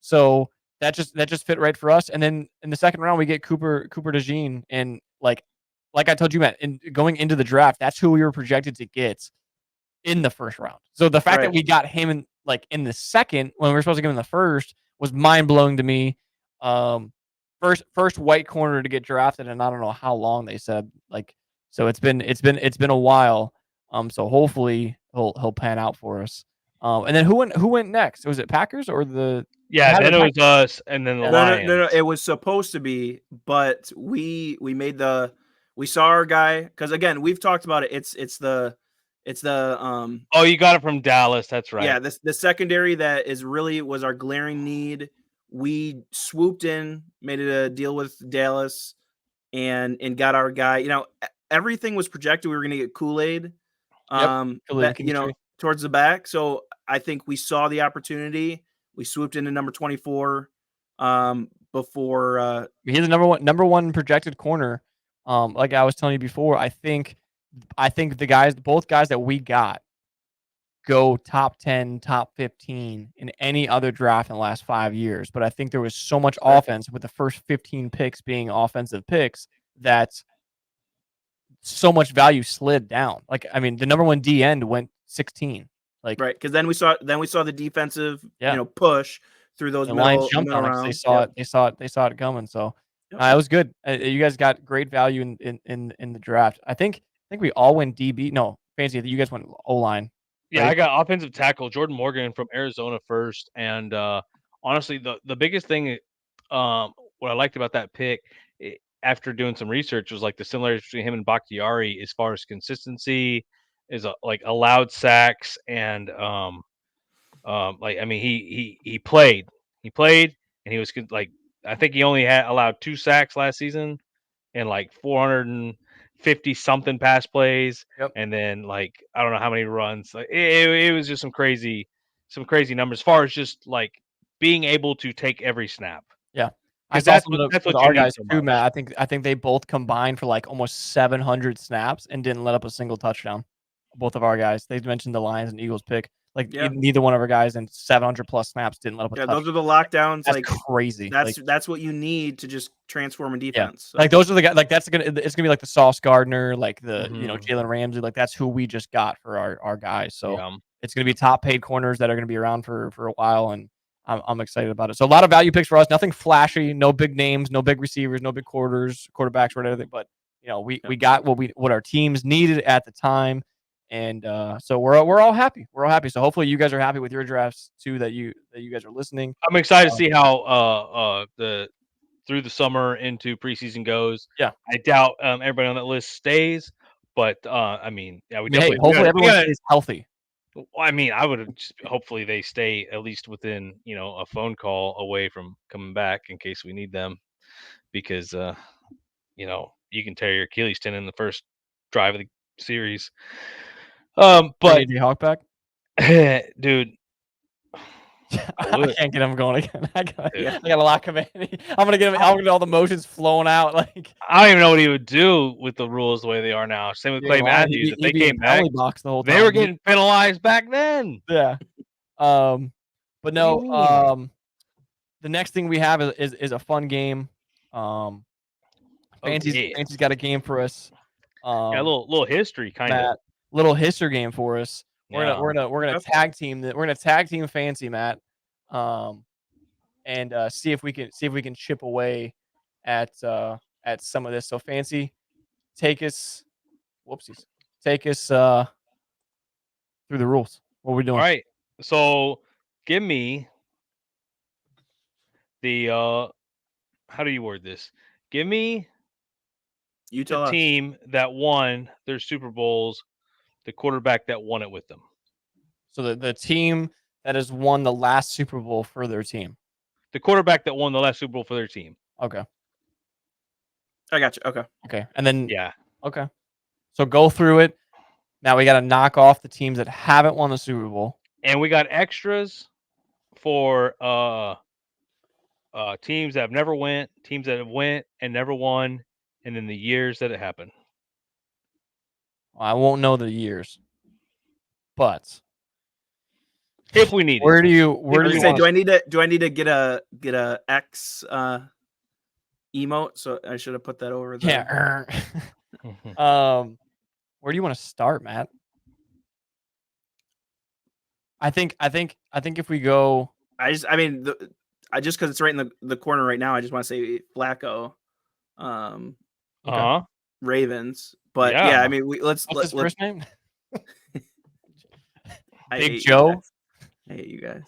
So that just fit right for us. And then in the second round we get Cooper DeJean, and like I told you, Matt, going into the draft, that's who we were projected to get in the first round. So the fact that we got him in the second when we were supposed to get him in the first was mind blowing to me. First white corner to get drafted, and I don't know how long they said. So it's been a while. So hopefully he'll pan out for us. And then who went next? Was it Packers or the? Yeah, then it was us, and then the Lions. No. It was supposed to be, but we saw our guy, because again we've talked about it. It's the Oh, you got it from Dallas. That's right. Yeah, the secondary that was our glaring need. We swooped in, made it a deal with Dallas, and got our guy. Everything was projected we were going to get Kool-Aid. Towards the back. So I think we saw the opportunity. We swooped into number 24 before he's the number one projected corner. Like I was telling you before, I think both guys that we got go top 10, top 15 in any other draft in the last 5 years. But I think there was so much offense with the first 15 picks being offensive picks that so much value slid down. Like, I mean, the number one D end went 16. Like, right, because then we saw the defensive, push through those lines jumped on it. They saw it coming. So it was good. You guys got great value in the draft. I think we all went DB. No, Fancy, you guys went O-line. Yeah, right? I got offensive tackle Jordan Morgan from Arizona first, and honestly, the biggest thing, what I liked about that pick, after doing some research, was like the similarities between him and Bakhtiari as far as consistency, is allowed sacks, and he played, and he was like, I think he only had allowed 2 sacks last season, and like 450 something pass plays, and then like I don't know how many runs. Like it was just some crazy numbers as far as just like being able to take every snap. Yeah. That's what our guys too, Matt. I think they both combined for like almost 700 snaps and didn't let up a single touchdown. Both of our guys. They mentioned the Lions and Eagles pick. Like neither one of our guys in 700 plus snaps didn't let up a touchdown. Those are the lockdowns. That's crazy. That's what you need to just transform a defense. Yeah. So. Like those are the guys. Like it's gonna be like the Sauce Gardner, like the Jalen Ramsey. Like that's who we just got for our guys. So it's gonna be top paid corners that are gonna be around for a while, and I'm excited about it. So a lot of value picks for us. Nothing flashy, no big names, no big receivers, no big quarterbacks or anything. But we got what our teams needed at the time. And so we're all happy. We're all happy. So hopefully you guys are happy with your drafts too. That you guys are listening. I'm excited to see how through the summer into preseason goes. Yeah, I doubt everybody on that list stays, but we definitely. Hopefully everyone stays healthy. I mean, I would hopefully they stay at least within a phone call away from coming back in case we need them, because you can tear your Achilles tendon in the first drive of the series. But Hawkback, dude, I can't get him going again. I gotta lock him in. I'm gonna get all the motions flowing out. Like I don't even know what he would do with the rules the way they are now. Same with Clay Matthews. If they came back, they were getting penalized back then. Yeah. But no. The next thing we have is a fun game. Fancy's got a game for us. A little history kind of. Little history game for us. We're gonna tag team that. We're gonna tag team Fancy, Matt, and see if we can chip away at some of this. So Fancy, take us whoopsies. Take us through the rules. What are we doing? All right. So give me the how do you word this? Give me You tell the us. team that won their Super Bowls, the quarterback that won it with them. So the team that has won the last Super Bowl for their team. The quarterback that won the last Super Bowl for their team. Okay. I got you. Okay. Okay. And then Yeah. okay. So go through it. Now we got to knock off the teams that haven't won the Super Bowl. And we got extras for teams that have never went, teams that have went and never won, and then the years that it happened. I won't know the years, but if we need where it. do you say, do I need to get a X emote? So I should have put that over there. Yeah. Where do you want to start, Matt? I think if we go, just because it's right in the corner right now, I just want to say Flacco, Ravens. But yeah, I mean, let's his first name? Big Joe. I hate you guys.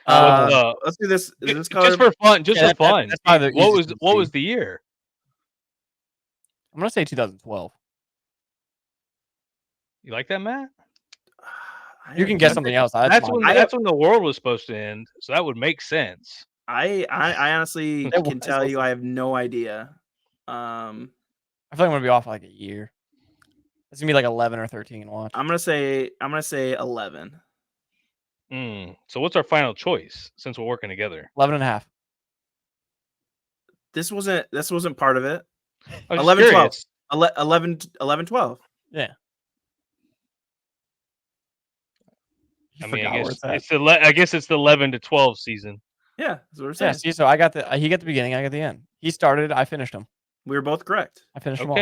Let's do this. Is this just for fun. Just for fun. That's what was the year? I'm gonna say 2012. You like that, Matt? You can guess something else. That's when the world was supposed to end, so that would make sense. I honestly can tell you I have no idea. I feel like I'm gonna be off like a year. It's gonna be like 11 or 13. Watch. I'm gonna say 11. So what's our final choice since we're working together? 11.5. This wasn't part of it. 11, 12. 11, 12. Yeah. I mean, I guess it's the 11 to 12 season. Yeah, that's what we're saying. Yeah, see, so I got he got the beginning, I got the end. He started, I finished him. We were both correct. I finished him all.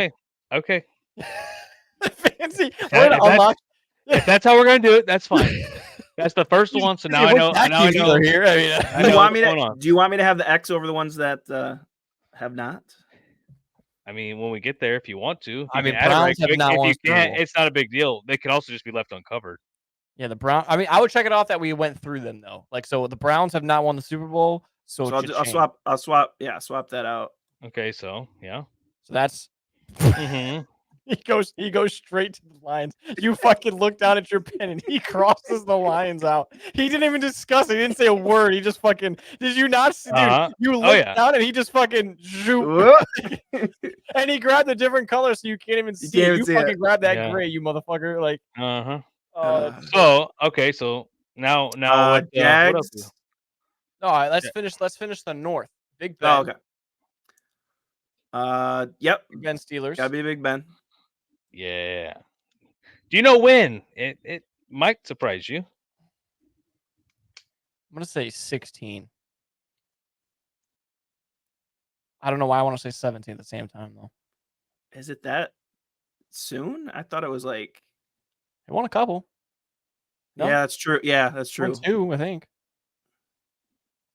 Okay. Fancy. If that's how we're gonna do it, that's fine. That's the first one, so now I know. Here. I mean, do you want me to have the X over the ones that have not? I mean, when we get there, if you want to. I mean, Browns have not won. If you can't, it's not a big deal. They could also just be left uncovered. Yeah, the Browns. I mean, I would check it off that we went through them though. Like, so the Browns have not won the Super Bowl, so I'll swap that out. Okay, so yeah. So that's. He goes straight to the Lions. You fucking look down at your pen and he crosses the Lions out. He didn't even discuss it. He didn't say a word. He just fucking. Did you not see? Dude, you looked down and he just fucking and he grabbed a different color so you can't even see. You fucking grabbed that gray, you motherfucker. Like. So okay, so now Jags. All right, let's finish the North. Big Ben. Oh, okay. Yep. Big Ben Steelers. Gotta be Big Ben. Yeah. Do you know when? It might surprise you. I'm gonna say 16. I don't know why I want to say 17 at the same time though. Is it that soon? I thought it was like. They won a couple. No? Yeah, that's true. Yeah, that's true. 2, I think.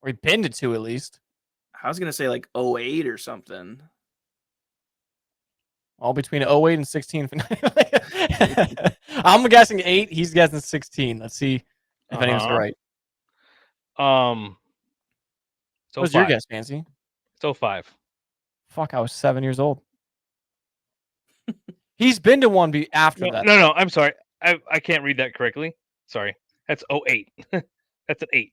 Or he pinned it 2 at least. I was gonna say like 08 or something. All between 08 and 16. I'm guessing 8. He's guessing 16. Let's see if anyone's right. So what's your guess, Fancy? So 5. Fuck, I was 7 years old. He's been to one after that. No, I'm sorry. I can't read that correctly. Sorry. That's 08. That's an 8.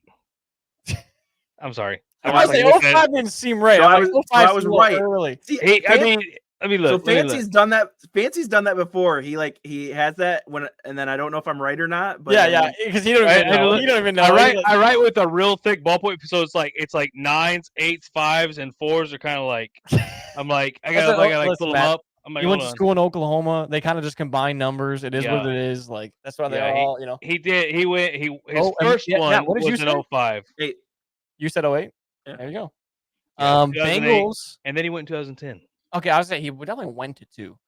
I'm sorry. I was like, 05 didn't seem right. So I was right. Early. See, I mean, look. So Fancy's done that. Fancy's done that before. He has that and then I don't know if I'm right or not. But yeah, because he don't even know. He don't even know. I write with a real thick ballpoint, so it's like 9s, 8s, 5s, and 4s are kind of like. I'm like I gotta pull them up. He went to school in Oklahoma. They kind of just combine numbers. It is what it is. Like that's why they're all, you know. He did. He went. His first one was in 05. You said 08. Yeah. There you go. Yeah, Bengals, and then he went in 2010. Okay, I was saying he definitely went to 2,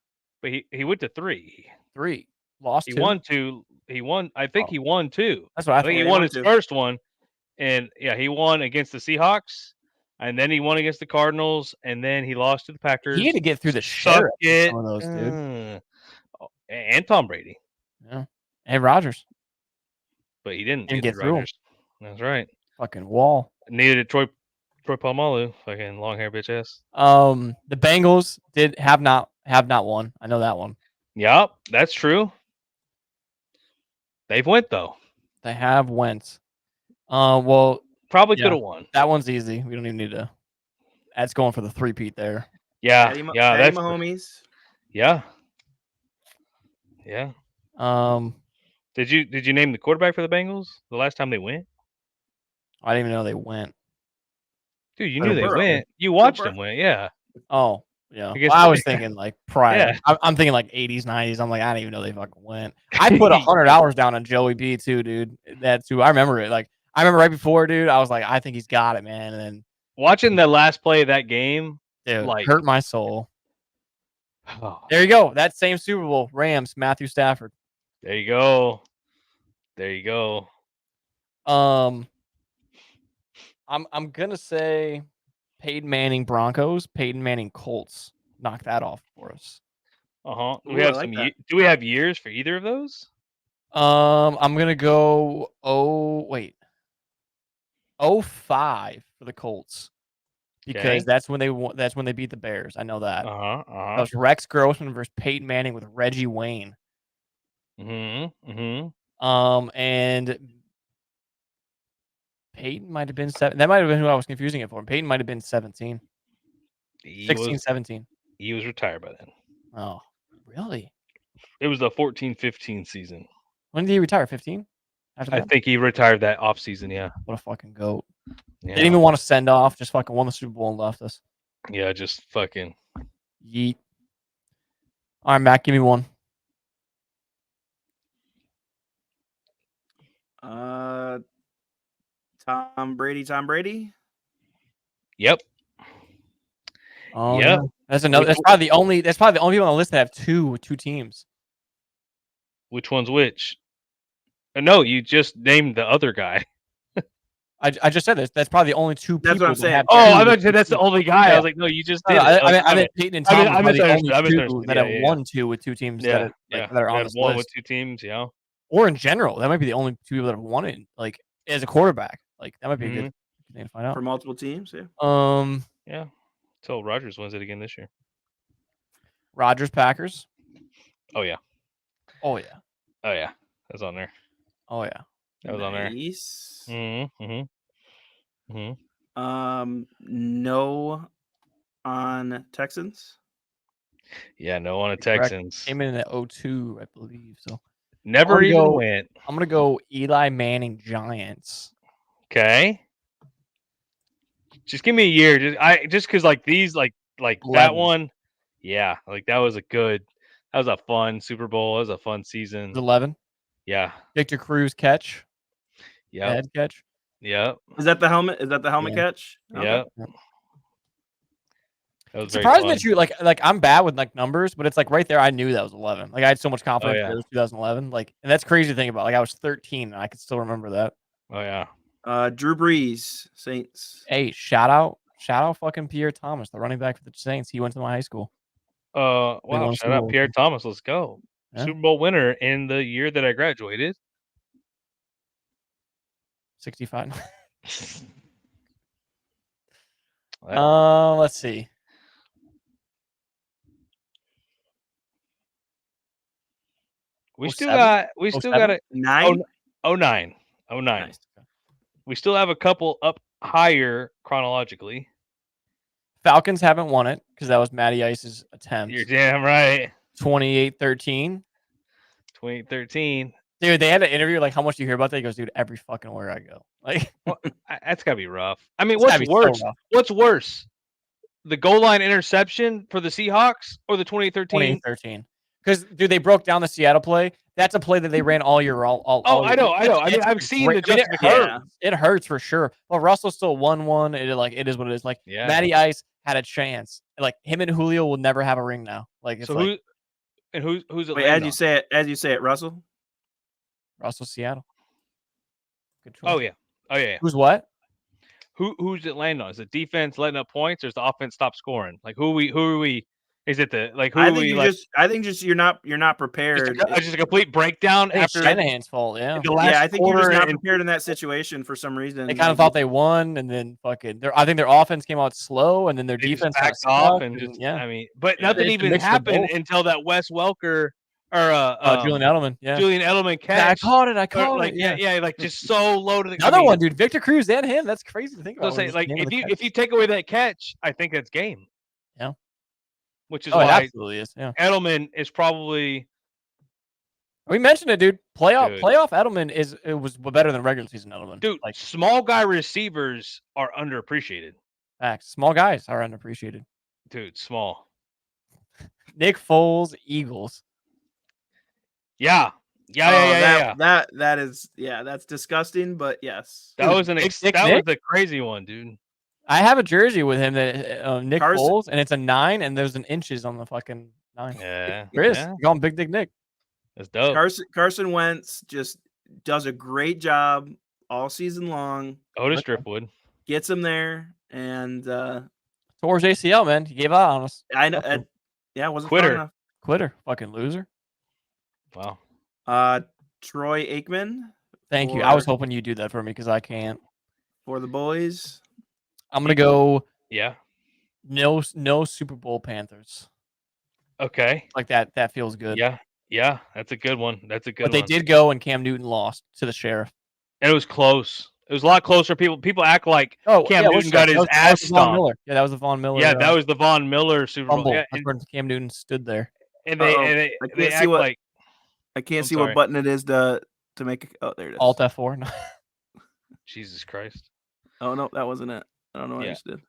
but he went to 3. 3 lost. He won 2. He won. I think he won 2. That's what I think. He won his first one, and he won against the Seahawks. And then he won against the Cardinals, and then he lost to the Packers. He had to get through the sheriff. Some of those, dude. and Tom Brady. Yeah, and Rodgers But he didn't didn't get through him. Rodgers. That's right. Fucking wall. Neither did Troy Polamalu, fucking long hair bitch ass. The Bengals have not won. I know that one. Yep, that's true. They've went though. They have went. Well, probably could have won. That one's easy. We don't even need to. That's going for the 3-peat there. Yeah, that's my homies. Yeah. Did you name the quarterback for the Bengals the last time they went? I didn't even know they went. Dude, you knew they went. You watched them win, yeah. Oh, yeah. I was thinking like prior. Yeah. I'm thinking like 80s, 90s. I'm like, I didn't even know they fucking went. I put $100 down on Joey B too, dude. That too. I remember it. Like I remember right before, dude. I was like, I think he's got it, man. And then watching the last play of that game, dude, like hurt my soul. Oh. There you go. That same Super Bowl, Rams, Matthew Stafford. There you go. I'm gonna say Peyton Manning Broncos, Peyton Manning Colts. Knock that off for us. Do we have do we have years for either of those? I'm gonna go 05 for the Colts. Because that's when they beat the Bears. I know that. That was Rex Grossman versus Peyton Manning with Reggie Wayne. And Peyton might have been 7. That might have been who I was confusing it for. Peyton might have been 17. 17. He was retired by then. Oh, really? It was the 14-15 season. When did he retire? 15? I think he retired that off season, yeah. What a fucking goat. Yeah. Didn't even want to send off, just fucking won the Super Bowl and left us. Yeah, just fucking yeet. All right, Matt, give me one. Tom Brady. Yep. Oh yeah. That's another. That's probably the only people on the list that have two teams. Which one's which? No, you just named the other guy. I just said this. That's probably the only two people. That's what I'm saying. I thought that's the only guy. Yeah. I was like, no, you just did. I meant Peyton and Tom are the only two that have won 2 with 2 teams that are on this one list. with 2 teams, yeah. Or in general, that might be the only 2 people that have won it, like as a quarterback. Like that might be a good thing to find out for multiple teams. Yeah. Yeah. Until Rodgers wins it again this year. Rodgers Packers. Oh yeah. That's on there. Oh yeah. That was on there. No on Texans. Yeah, no on the Texans. Came in at 02, I believe. So never even went. I'm gonna go Eli Manning Giants. Okay. Just give me a year. Just because like these like 11. That one. Yeah, like that was a fun Super Bowl. That was a fun season. 11. Yeah. Victor Cruz catch. Yeah. Head catch. Yep. Is that the helmet? Is that the helmet catch? Okay. Yep. It's surprising that you like I'm bad with like numbers, but it's like right there. I knew that was 11. Like I had so much confidence that it was 2011. Like, and that's crazy to think about. Like I was 13 and I could still remember that. Oh yeah. Drew Brees, Saints. Hey, shout out fucking Pierre Thomas, the running back for the Saints. He went to my high school. Wow, shout out Pierre Thomas. Let's go. Yeah. Super Bowl winner in the year that I graduated. 65. Let's see. We still got a 9. 09. Nice. We still have a couple up higher chronologically. Falcons haven't won it because that was Matty Ice's attempt. You're damn right. 28-13. 2013. Dude, they had an interview like, how much do you hear about that? He goes, dude, every fucking where I go. Like, that's gotta be rough. I mean, what's worse? So what's worse? The goal line interception for the Seahawks or the 2013? 2013. Because, dude, they broke down the Seattle play. That's a play that they ran all year. I know. I mean, I've seen the justification. It hurts for sure. But Russell still won one. It is what it is. Like, Matty Ice had a chance. Like, him and Julio will never have a ring now. Like, it's so who's it? Wait, as you say it, Russell. Russell, Seattle. Good choice. Oh yeah. Who's what? Who's it land on? Is it defense letting up points, or is the offense stop scoring? Like who are we Is it the like who I we think you like? just. I think just you're not prepared. Just a complete breakdown I think it's after Shanahan's fault. Yeah, the last Yeah, I think you're just quarter not and prepared in that situation for some reason. they kind of Like, thought they won, and then fucking. I think their offense came out slow, and then their they just defense kind backed of off sucked, and just yeah. I mean, but Yeah. nothing It's a even mixture of happened both. until that Wes Welker or Julian Edelman, yeah. Julian Edelman I catch. caught it. I Or, caught like it. Yeah. like just so low to the Another one, dude. Victor Cruz and him. That's crazy to think So about. say like if you take away that catch, I think that's game. Yeah. Which is Oh, it why absolutely is. Yeah. Edelman is probably We mentioned it, dude. Dude. Playoff Edelman was better than regular season Edelman. dude. Like Small guy receivers are underappreciated. facts. Small guys are underappreciated. Dude, small. Nick Foles, Eagles. Yeah. That is that's disgusting. But yes, That Dude, was Nick was Nick? a crazy one, dude. I have a jersey with him that Nick Carson- Foles, and it's a 9, and there's an inches on the fucking 9. Yeah, Chris, yeah. you call him Big Dick Nick. That's dope. Carson Wentz just does a great job all season long. Otis Driftwood. Gets him there, and Tore his ACL, man. He gave out on us. I know. Nothing. Yeah, wasn't Quitter. far enough. Quitter. Fucking loser. Wow. Troy Aikman. Thank you. I was for- hoping you'd do that for me because I can't. for the boys. I'm gonna go Yeah. no Super Bowl Panthers. Okay. Like that feels good. Yeah. Yeah. That's a good one. That's a good But they one. did go, and Cam Newton lost to the Sheriff. And it was close. It was a lot closer. People act like Oh, Cam yeah, Newton got his ass that was the Von stomped. Miller. Yeah, that was the Von Miller. Yeah, that was the Von Miller Super Bowl. fumble. Yeah, That's where Cam Newton stood there. and Uh-oh. they I can't they see act what- like I can't I'm see sorry. what button it is to make it. Oh, there it is. Alt F4. No. Jesus Christ. Oh no, that wasn't it. I don't know what Yeah. I just did.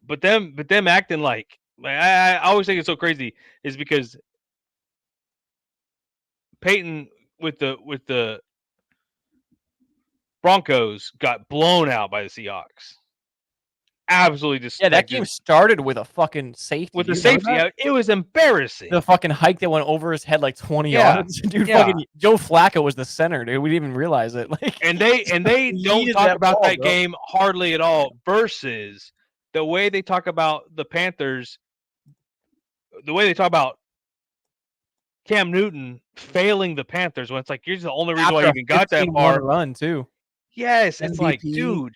But them acting like I always think it's so crazy is because Peyton with the Broncos got blown out by the Seahawks. Absolutely just Yeah, that game started with a fucking safety. with the You remember safety. that? It was embarrassing. The fucking hike that went over his head like 20 Yeah, yards. Dude, yeah. fucking Joe Flacco was the center, dude. We didn't even realize it. Like, and they He don't needed talk that about ball, that bro. game hardly at all versus the way they talk about the Panthers, the way they talk about Cam Newton failing the Panthers when it's like, here's the only reason why after I a even got that 15-1 far. run too. Yes, it's like, MVP. dude,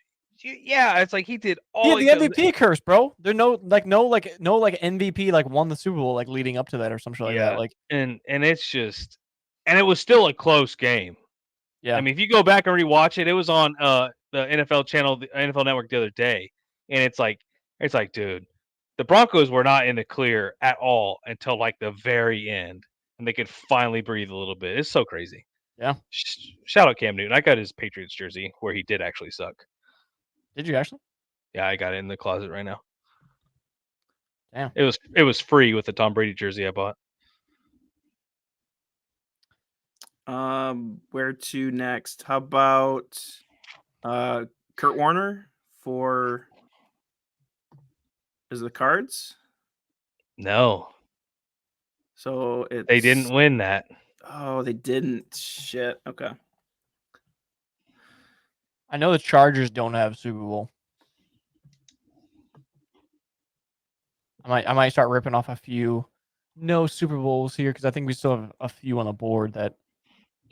yeah, it's like he did He all had the MVP curse, bro. There's no MVP like won the Super Bowl like leading up to that or some shit like Yeah. that. Like, and it's just, and it was still a close game. yeah. I mean, if you go back and rewatch it, it was on the NFL channel, the NFL Network the other day, and it's like, dude, the Broncos were not in the clear at all until like the very end, and they could finally breathe a little bit. It's so crazy. Yeah. Shout out Cam Newton. I got his Patriots jersey where he did actually suck. Did you actually? Yeah, I got it in the closet right now. Damn. It was free with the Tom Brady jersey I bought. Where to next? How about Kurt Warner for is the Cards? No, So it's they didn't win that. Oh, they didn't. Shit. Okay. I know the Chargers don't have Super Bowl. I might start ripping off a few no Super Bowls here because I think we still have a few on the board that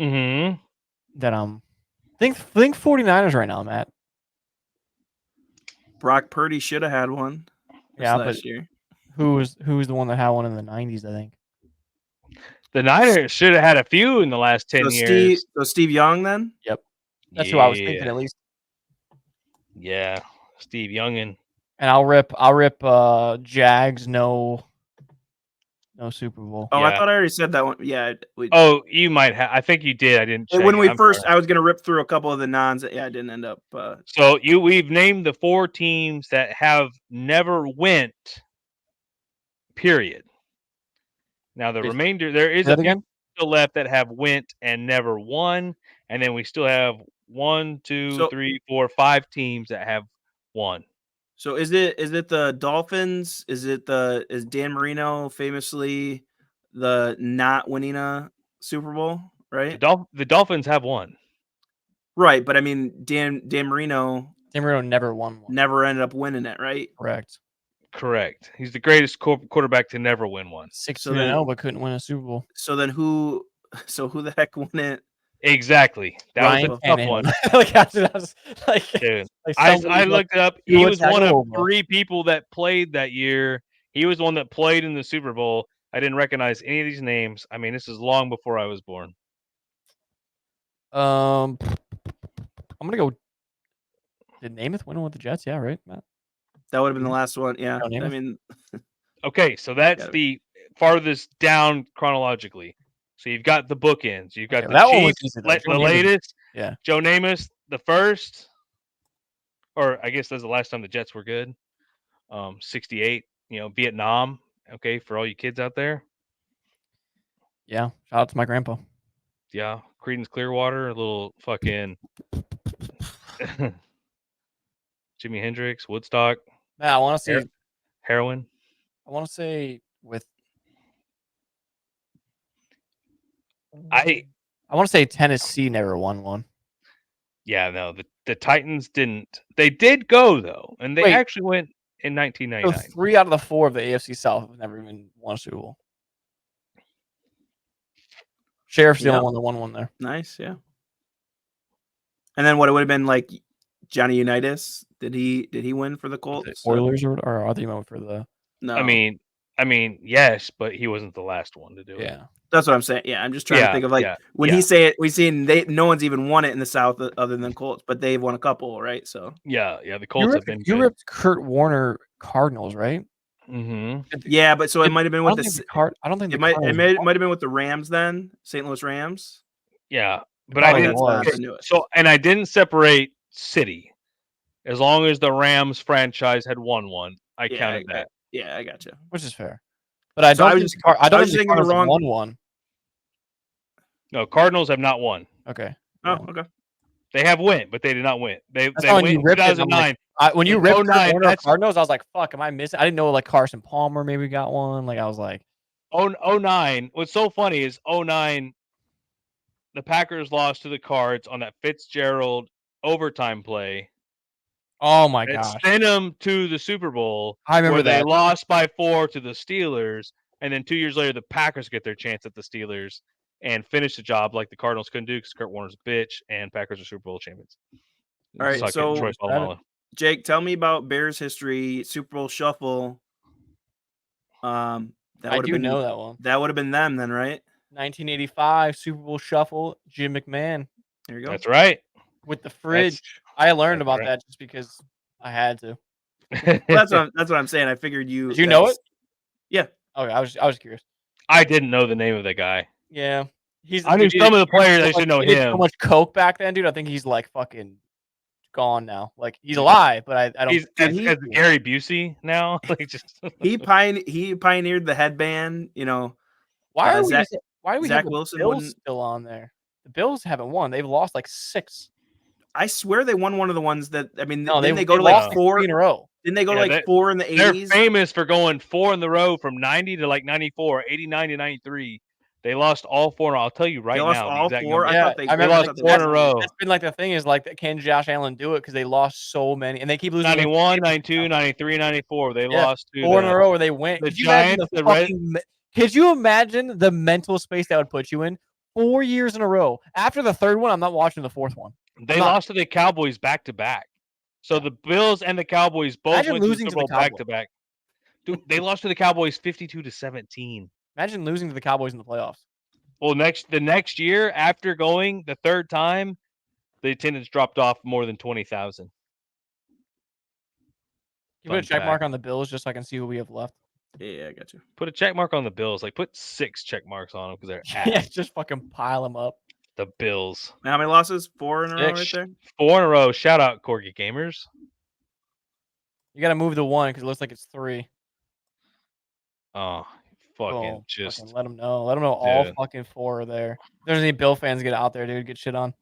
Mm-hmm. think 49ers right now, Matt. Brock Purdy should have had one. Yeah, last but year. who was the one that had one in the 90s, I think. The Niners should have had a few in the last 10 years. Steve Young then? That's who I was thinking at least. Yeah, Steve Youngin. And I'll rip Jags no Super Bowl. Oh, Yeah. I thought I already said that one. Yeah. Oh, you might have. I think you did. I didn't. Check When it. we I'm first, sorry. I was gonna rip through a couple of the nons. Yeah, I didn't end up. So we've named the 4 teams that have never went. Period. Now the Is- remainder, there is Say a that few again? still left that have went and never won, and then we still have 1, 2, So- 3, 4, 5 teams that have won. So is it the Dolphins? Is Dan Marino famously the not winning a Super Bowl? Right. The Dolphins have won. Right, but I mean Dan Marino Dan Marino never won one. never ended up winning it. Right. Correct. Correct. He's the greatest quarterback to never win one. 16-0, but couldn't win a Super Bowl. So then who? So who the heck won it? Exactly. That Ryan was a tough one. Like, I was like, Dude, like I looked it up. He Tua was one of Tagovailoa. 3 people that played that year. He was one that played in the Super Bowl. I didn't recognize any of these names. I mean, this is long before I was born. I'm gonna go. Did Namath win with the Jets? Yeah, right, Matt. That would have been the last one. Yeah, Joe Namath? I mean, Okay, so that's Got the farthest down chronologically. So you've got the bookends. You've got Okay, the that one was Chiefs, easy, though. Joe the Namath- latest. Yeah. Joe Namath, the first, or I guess that's the last time the Jets were good. 68. Vietnam. Okay, for all you kids out there. Yeah. Shout out to my grandpa. Yeah, Creedence Clearwater, a little fucking Jimi Hendrix, Woodstock, Matt, I want to say. heroin. I want to say with. I want to say Tennessee never won one. Yeah, no, the Titans didn't. They did go though, and they Wait. actually went in So 1999. 3 out of the 4 of the AFC South have never even won a Super Bowl. Sheriff's the only one that won one there. nice, yeah. And then what it would have been like Johnny Unitas. Did he win for the Colts? Oilers or I think he went for the. No, I mean, yes, but he wasn't the last one to do it. Yeah. that's what I'm saying. Yeah, I'm just trying to think of like when yeah. he say it. We've seen no one's even won it in the South other than Colts, but they've won a couple, right? So Yeah, the Colts have been You good. ripped Kurt Warner Cardinals, right? Mm-hmm. yeah, but so it might have been with I don't think it might have been with the Rams then, St. Louis Rams. Yeah, but I didn't. So and I didn't separate city. As long as the Rams franchise had won one, I counted that. Yeah, I got you. Which is fair. But I don't think the Cardinals wrong. won one. No, Cardinals have not won. Okay. Oh, okay. They have win, but they did not win. They won in 2009. When you ripped Warner Cardinals, I was like, "Fuck, am I missing?" I didn't know like Carson Palmer maybe got one. Like I was like, 09. What's so funny is 09. The Packers lost to the Cards on that Fitzgerald overtime play. Oh my gosh! Sent them to the Super Bowl. I remember where that. They lost by 4 to the Steelers, and then 2 years later, the Packers get their chance at the Steelers and finish the job like the Cardinals couldn't do because Kurt Warner's a bitch, and Packers are Super Bowl champions. All right, so Jake, tell me about Bears history, Super Bowl shuffle. I do know that one. That would have been them then, right? 1985 Super Bowl shuffle, Jim McMahon. There you go. That's right. With the fridge. I learned about that just because I had to. That's what I'm saying. I figured you. Did you know it? Yeah. Okay, I was curious. I didn't know the name of the guy. Yeah. I knew some of the players. I should know him. So much coke back then, dude. I think he's like fucking gone now. Like he's alive, but I don't. He's as Gary Busey now. Like just he pioneered the headband. Why are we Zach Wilson Bills still on there? The Bills haven't won. They've lost like 6. I swear they won one of the ones that No, they go to like 4 in a row. Didn't they go to like 4 in the 80s? They're famous for going 4 in the row from 90 to like 94, 89 to 93. They lost all 4. I'll tell you right now. They lost all 4. I thought they lost 4 in a row. That's been like the thing is like, can Josh Allen do it? Because they lost so many, and they keep losing. 91, 92, 93, 94. They lost 4 in a row where they went. The Giants, could you imagine the mental space that would put you in? 4 years in a row. After the 3rd one, I'm not watching the 4th one. They lost to the Cowboys back to back. So the Bills and the Cowboys both went to the Super Bowl back to back. Dude, they lost to the Cowboys 52-17. Imagine losing to the Cowboys in the playoffs. Well, the next year after going the 3rd time, the attendance dropped off more than 20,000. You put a check mark on the Bills just so I can see who we have left. Yeah, I got you. Put a check mark on the Bills. Like put 6 check marks on them because they're ass. Yeah, just fucking pile them up. The Bills. How many losses? 4 in a row right there? 4 in a row. Shout out Corgi Gamers. You got to move the 1 because it looks like it's 3. Oh, fucking just fucking let them know. Let them know all fucking 4 are there. If there's any Bill fans, get out there, dude. Get shit on.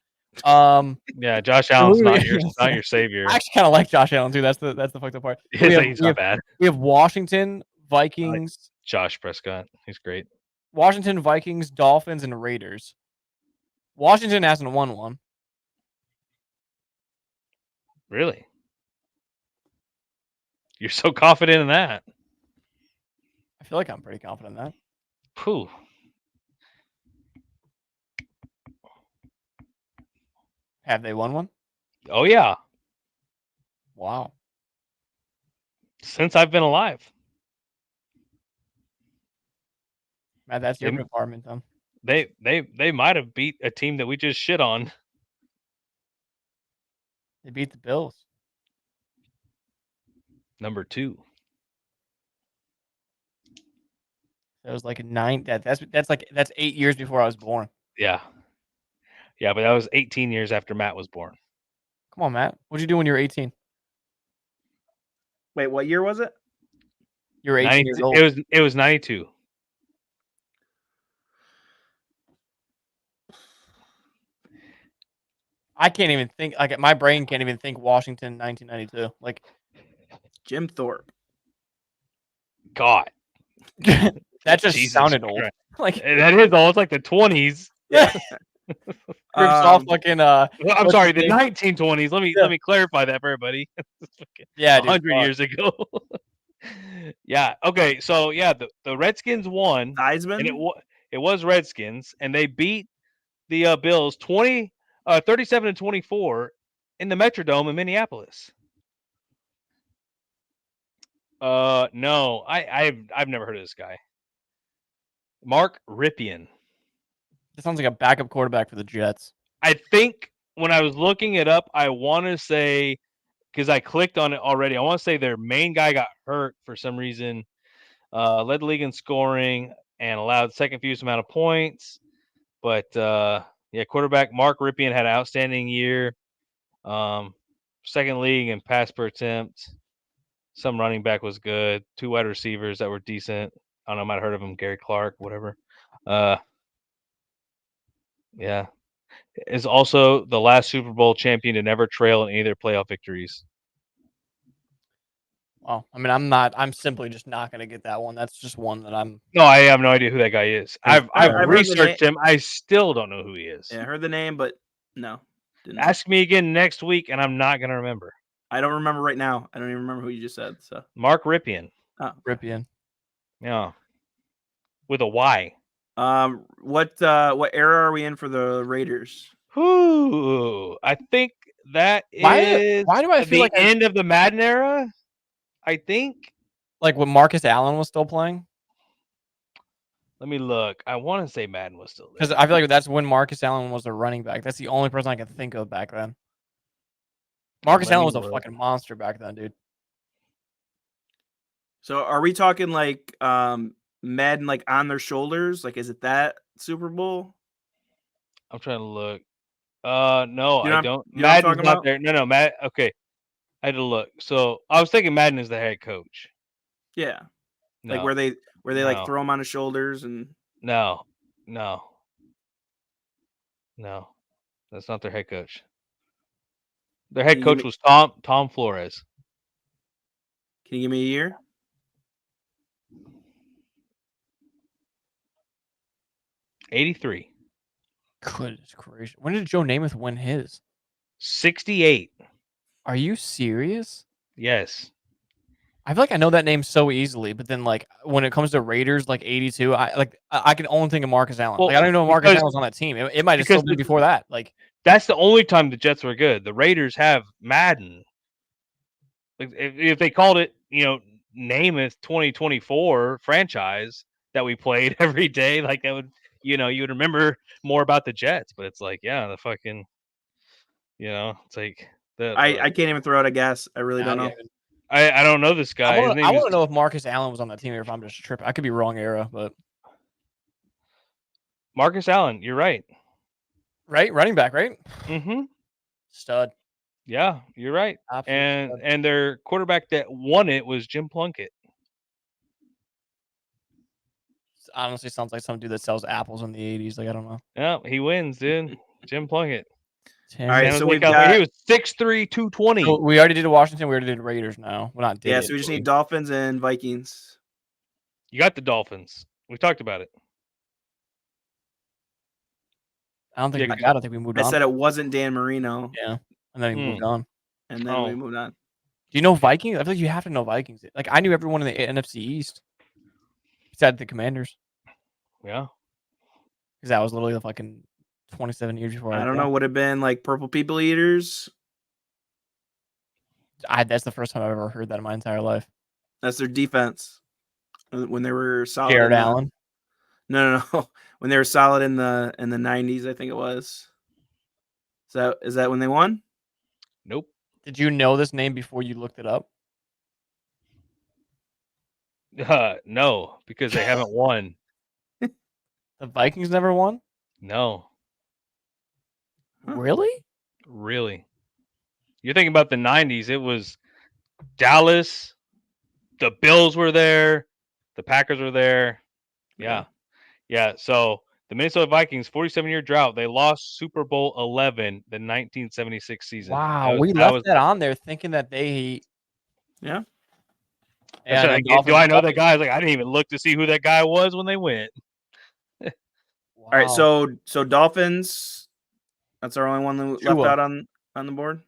Yeah, Josh Allen's not your savior. I actually kind of like Josh Allen too. That's the fucked up part. He's not bad. We have Washington, Vikings, Josh Prescott. He's great. Washington, Vikings, Dolphins, and Raiders. Washington hasn't won one. Really? You're so confident in that. I feel like I'm pretty confident in that. Whew. Have they won one? Oh yeah. Wow. Since I've been alive. Matt, that's your department, then. They might have beat a team that we just shit on. They beat the Bills. Number 2. That was like 9. That's 8 years before I was born. Yeah. Yeah, but that was 18 years after Matt was born. Come on, Matt. What'd you do when you were 18? Wait, what year was it? You were 18 years old. It was 92. I can't even think. Like my brain can't even think Washington 1992. Like Jim Thorpe. God. That just Jesus sounded old. Christ. Like That is old. It's like the 20s. yeah. Rips off fucking I'm sorry, the 1920s. Let me clarify that for everybody. Yeah, 100 years ago. Yeah. Okay. So yeah, the Redskins won. Heisman? And it was Redskins, and they beat the Bills 37-24 in the Metrodome in Minneapolis. No, I've never heard of this guy. Mark Rypien. It sounds like a backup quarterback for the Jets. I think when I was looking it up, I want to say, because I clicked on it already, I want to say their main guy got hurt for some reason. Led the league in scoring and allowed second fewest amount of points. But yeah, quarterback Mark Rypien had an outstanding year. Second league in pass per attempt. Some running back was good. 2 wide receivers that were decent. I don't know, I might have heard of him, Gary Clark, whatever. Yeah. Is also the last Super Bowl champion to never trail in any of their playoff victories. Well, I mean, I'm simply just not going to get that one. That's just one that I'm. No, I have no idea who that guy is. I've researched him. I still don't know who he is. Yeah, I heard the name, but no. Didn't. Ask me again next week, and I'm not going to remember. I don't remember right now. I don't even remember who you just said. So Mark Rypien. Oh. Rypien. Yeah. With a Y. What era are we in for the Raiders? Whoo! I think that is why do I feel like end of the Madden era? I think. Like when Marcus Allen was still playing? Let me look. I want to say Madden was still there. Because I feel like that's when Marcus Allen was a running back. That's the only person I can think of back then. Marcus Allen was a fucking monster back then, dude. So are we talking like Madden like on their shoulders? Like, is it that Super Bowl? I'm trying to look. No, I don't. Madden's not there. No, Matt. Okay, I had to look. So I was thinking Madden is the head coach. Yeah, no. Like where they like throw him on his shoulders and. No, that's not their head coach. Their head coach was Tom Flores. Can you give me a year? '83. Goodness gracious. When did Joe Namath win his? 68. Are you serious? Yes. I feel like I know that name so easily, but then like when it comes to Raiders, like 82, I can only think of Marcus Allen. Well, like I don't even know Marcus Allen was on that team. It might have still been before that. Like that's the only time the Jets were good. The Raiders have Madden. Like if they called it, Namath 2024 franchise that we played every day, like that would, you would remember more about the Jets. But it's like, yeah, the fucking, it's like I can't even throw out a guess. I really don't know. I don't know this guy. I want to know if Marcus Allen was on that team or if I'm just tripping. I could be wrong era, but Marcus Allen, you're right. Right, running back, right? Mm-hmm. Stud. Yeah, you're right. Absolutely. And their quarterback that won it was Jim Plunkett. Honestly, sounds like some dude that sells apples in the 80s. Like I don't know. Yeah, he wins, dude. Jim Plunkett. All right, so we've got, he was 6'3", 220. So we already did Washington. We already did Raiders. Now we're not. Yeah, so we just need Dolphins and Vikings. You got the Dolphins. We talked about it. I don't think we got. I think we moved on. I said it wasn't Dan Marino. Yeah, and then we moved on. And then we moved on. Do you know Vikings? I feel like you have to know Vikings. Like I knew everyone in the NFC East, besides the Commanders. Yeah, because that was literally the fucking 27 years before. I don't know. Would have been like Purple People Eaters. That's the first time I've ever heard that in my entire life. That's their defense when they were solid. Jared Allen. No. When they were solid in the 90s, I think it was. So is that when they won? Nope. Did you know this name before you looked it up? No, because they haven't won. The Vikings never won? No. Really? Really? You're thinking about the 90s. It was Dallas. The Bills were there. The Packers were there. Yeah. So the Minnesota Vikings, 47-year drought. They lost Super Bowl 11, the 1976 season. Wow, we left that on there thinking that they. Yeah. Do I know that guy? Like, I didn't even look to see who that guy was when they went. Wow. All right, so Dolphins. That's our only one that left out on the board.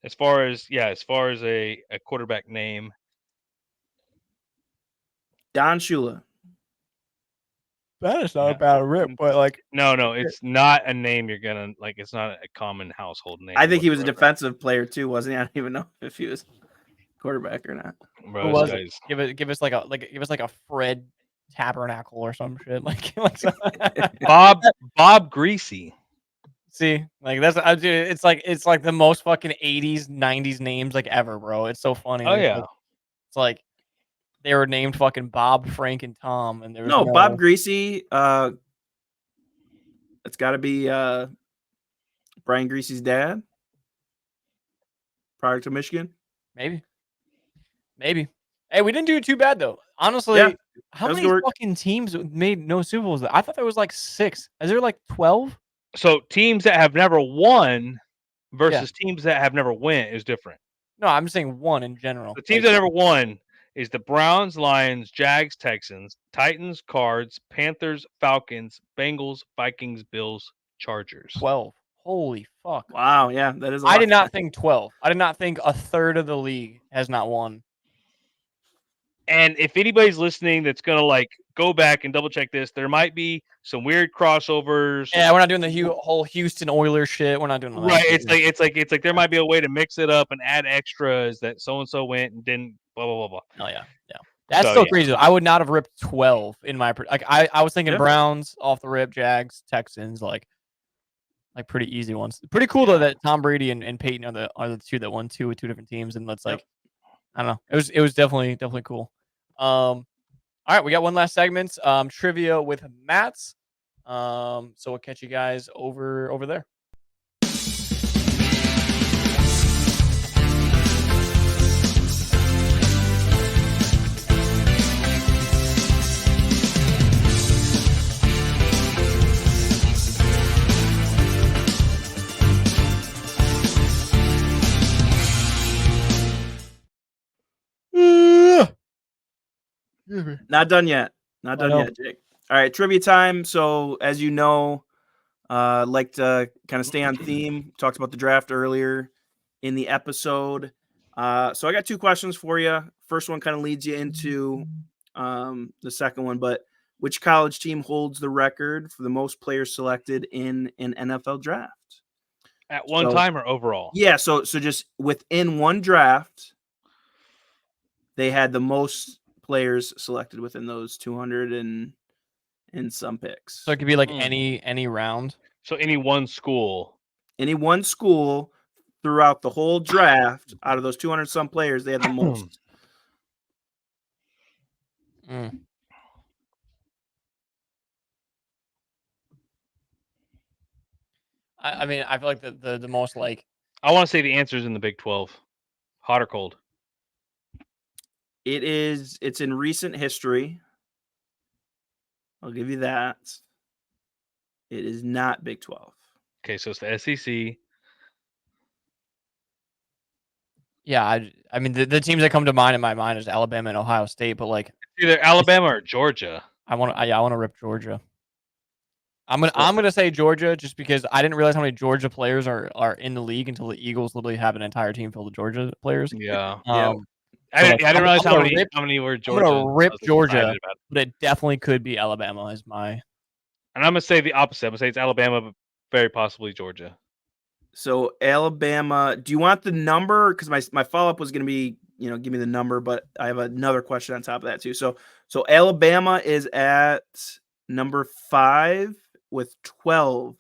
As far as a quarterback name, Don Shula. That is not a bad rip, but like no, it's not a name you're gonna like. It's not a common household name. I think he was a defensive player too, wasn't he? I don't even know if he was quarterback or not. Bro, who was it? Give us like a Fred Tabernacle or some shit like Bob Greasy. See, like it's like the most fucking 80s 90s names like ever, bro. It's so funny. Oh yeah, it's like they were named fucking Bob, Frank, and Tom, and there was no Bob Greasy. It's got to be Brian Greasy's dad. Prior to Michigan, maybe. Hey, we didn't do too bad though. Honestly, how many fucking teams made no Super Bowls? I thought there was like 6. Is there like 12? So teams that have never won versus teams that have never went is different. No, I'm saying one in general. The teams that never won is the Browns, Lions, Jags, Texans, Titans, Cards, Panthers, Falcons, Bengals, Vikings, Bills, Chargers. 12. Holy fuck. Wow, yeah, that is a lot. I did not think 12. I did not think a third of the league has not won. And if anybody's listening that's going to like go back and double check this, there might be some weird crossovers. Yeah, we're not doing the whole Houston Oilers shit. We're not doing that. Right. It's like there might be a way to mix it up and add extras that so-and-so went and didn't blah, blah, blah, blah. Oh, yeah. That's so crazy. I would not have ripped 12 in my I was thinking Browns off the rip, Jags, Texans, like pretty easy ones. Pretty cool though that Tom Brady and Peyton are the two that won two with two different teams, and that's like I don't know. It was definitely cool. All right, we got one last segment. Trivia with Matt's. So we'll catch you guys over there. Not done yet. Not done yet, Jake. All right, trivia time. So as you know, like to kind of stay on theme. Talked about the draft earlier in the episode. So I got 2 questions for you. First one kind of leads you into the second one, but which college team holds the record for the most players selected in an NFL draft? At one time or overall? Yeah, so just within one draft, they had the most players selected within those 200 and some picks. So it could be like any round. So any one school throughout the whole draft, out of those 200 some players, they had the most. I mean, I feel like the most like. I want to say the answer is in the Big 12. Hot or cold? It's in recent history. I'll give you that. It is not Big 12. Okay, so it's the SEC. Yeah, I mean the teams that come to mind in my mind is Alabama and Ohio State, but like either Alabama or Georgia. I want to rip Georgia. I'm gonna say Georgia just because I didn't realize how many Georgia players are in the league until the Eagles literally have an entire team filled with Georgia players. Yeah. Yeah. I So, didn't realize how many were I'm Georgia. gonna rip I was Georgia, excited about it. but it definitely could be Alabama as my. And I'm gonna say the opposite. I'm gonna say it's Alabama, but very possibly Georgia. So Alabama, do you want the number? Because my follow up was going to be, give me the number, but I have another question on top of that too. So Alabama is at number 5 with 12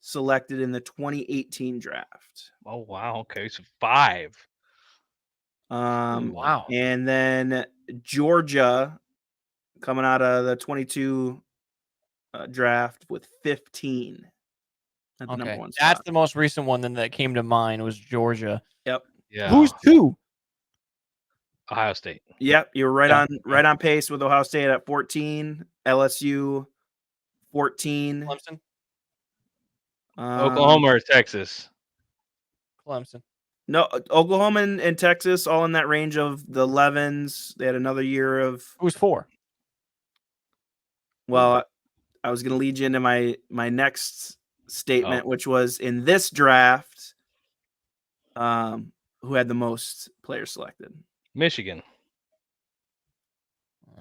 selected in the 2018 draft. Oh wow, okay, so 5. Wow. And then Georgia coming out of the 22 draft with 15. At the number 1 spot. That's the most recent one then that came to mind was Georgia. Yep. Yeah. Who's 2? Ohio State. Yep, you're right on pace with Ohio State at 14, LSU 14. Clemson. Oklahoma or Texas? Clemson. No, Oklahoma and Texas all in that range of the 11s. They had another year of. Who's 4? Well, I was going to lead you into my next statement, which was in this draft, who had the most players selected? Michigan.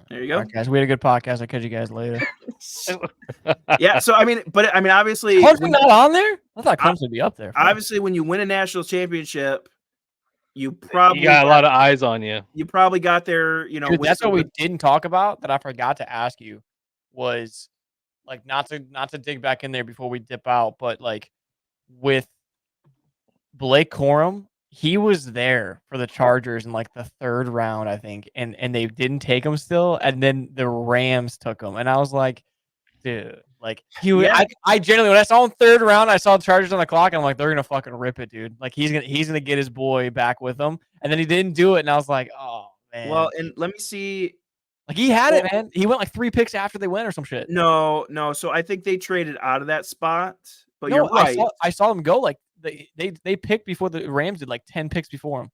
There you go. All right, guys. We had a good podcast. I'll catch you guys later. Yeah, so obviously Clemson not on there? I thought Clemson would be up there. Obviously, when you win a national championship, you probably got a lot of eyes on you. You probably got there, Dude, that's what we didn't talk about that I forgot to ask you was like not to dig back in there before we dip out, but like with Blake Corum, he was there for the Chargers in like the 3rd round, I think, and they didn't take him still, and then the Rams took him, and I was like, dude, like I generally when I saw him 3rd round, I saw the Chargers on the clock, and I'm like, they're gonna fucking rip it, dude. Like he's gonna get his boy back with him, and then he didn't do it, and I was like, oh man. Well, and let me see. Like he had it, man. He went like 3 picks after they went or some shit. No. So I think they traded out of that spot. But you're right. I saw them go like they picked before the Rams did like 10 picks before him.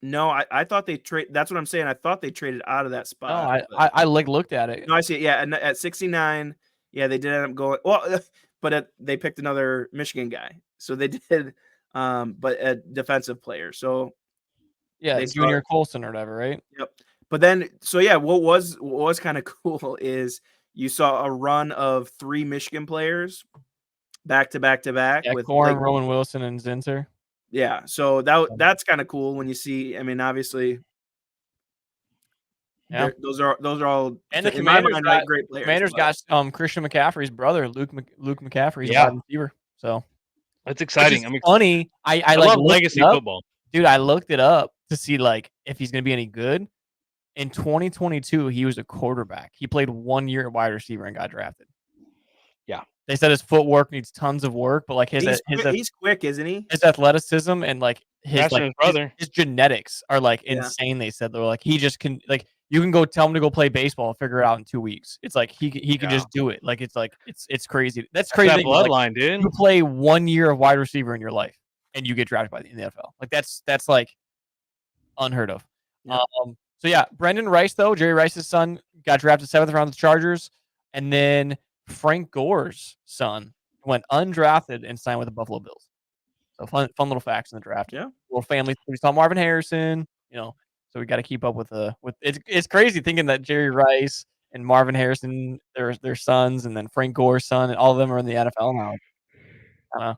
No, I thought they trade. That's what I'm saying. I thought they traded out of that spot. No, I like looked at it. No, I see it. Yeah, and at 69, yeah, they did end up going. Well, but they picked another Michigan guy, so they did. But a defensive player. So yeah, Junior Colson or whatever, right? Yep. But then, so yeah, what was kind of cool is you saw a run of 3 Michigan players back to back with Corum, Roman Wilson, and Zinser. Yeah, so that's kind of cool when you see. I mean, obviously, those are all. And the Commanders got great players. Commanders got Christian McCaffrey's brother, Luke McCaffrey's a wide receiver. So that's exciting. Funny. I love legacy football, dude. I looked it up to see like if he's gonna be any good. In 2022, he was a quarterback. He played 1 year at wide receiver and got drafted. Yeah. They said his footwork needs tons of work, but like he's quick, isn't he? His athleticism and like his genetics are like insane. They said they were like he just can like you can go tell him to go play baseball and figure it out in 2 weeks. It's like he can just do it. Like it's crazy. That's crazy. That bloodline, dude. You play 1 year of wide receiver in your life and you get drafted by the NFL. Like that's like unheard of. Yeah. So yeah, Brendan Rice though, Jerry Rice's son, got drafted 7th round of the Chargers, and then Frank Gore's son went undrafted and signed with the Buffalo Bills. So fun little facts in the draft. Yeah, little family. We saw Marvin Harrison, so we got to keep up with it's crazy thinking that Jerry Rice and Marvin Harrison, their sons, and then Frank Gore's son, and all of them are in the NFL now. I don't know.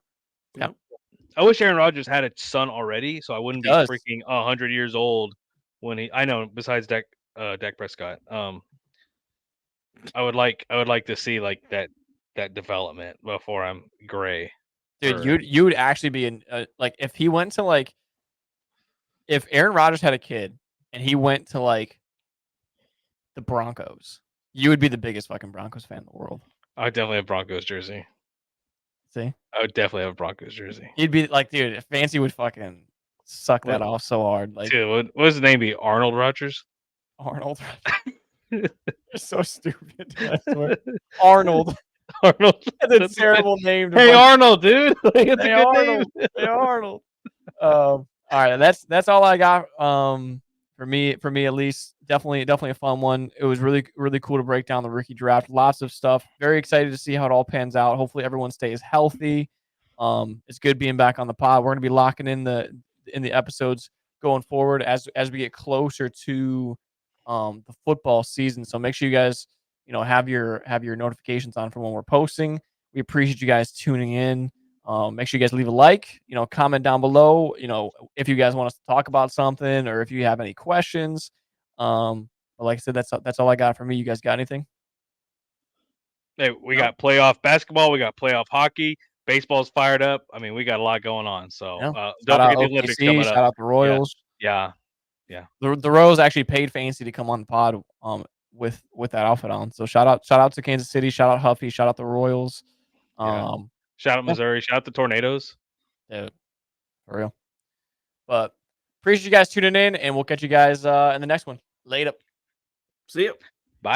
Yeah. I wish Aaron Rodgers had a son already, so I wouldn't be freaking 100 years old. When I know besides Dak Prescott, I would like to see like that development before I'm gray. Dude, you would actually be in like if he went to like if Aaron Rodgers had a kid and he went to like the Broncos, you would be the biggest fucking Broncos fan in the world. I would definitely have Broncos jersey. See, I would definitely have a Broncos jersey. He'd be like, dude, if Fancy would fucking suck that off so hard. Like, dude, what does his name be? Arnold Rodgers? Arnold. You're so stupid. I swear. Arnold. That's a terrible name. Hey, Arnold, dude. Hey, Arnold. Hey, Arnold. All right, that's all I got. For me at least, definitely a fun one. It was really cool to break down the rookie draft. Lots of stuff. Very excited to see how it all pans out. Hopefully everyone stays healthy. It's good being back on the pod. We're gonna be locking in the episodes going forward as we get closer to the football season. So make sure you guys have your notifications on for when we're posting. We appreciate you guys tuning in. Make sure you guys leave a like, comment down below, if you guys want us to talk about something or if you have any questions. But like I said, that's all I got for me. You guys got anything? Hey, we got playoff basketball, we got playoff hockey, baseball's fired up. I mean, we got a lot going on. So don't forget the Olympics coming up. Shout out the Royals. Yeah. The Royals actually paid Fancy to come on the pod with that outfit on. So shout out to Kansas City, shout out Huffy, shout out the Royals. Shout out Missouri, shout out the Tornadoes. Dude, for real. But appreciate you guys tuning in, and we'll catch you guys in the next one. Later. See you.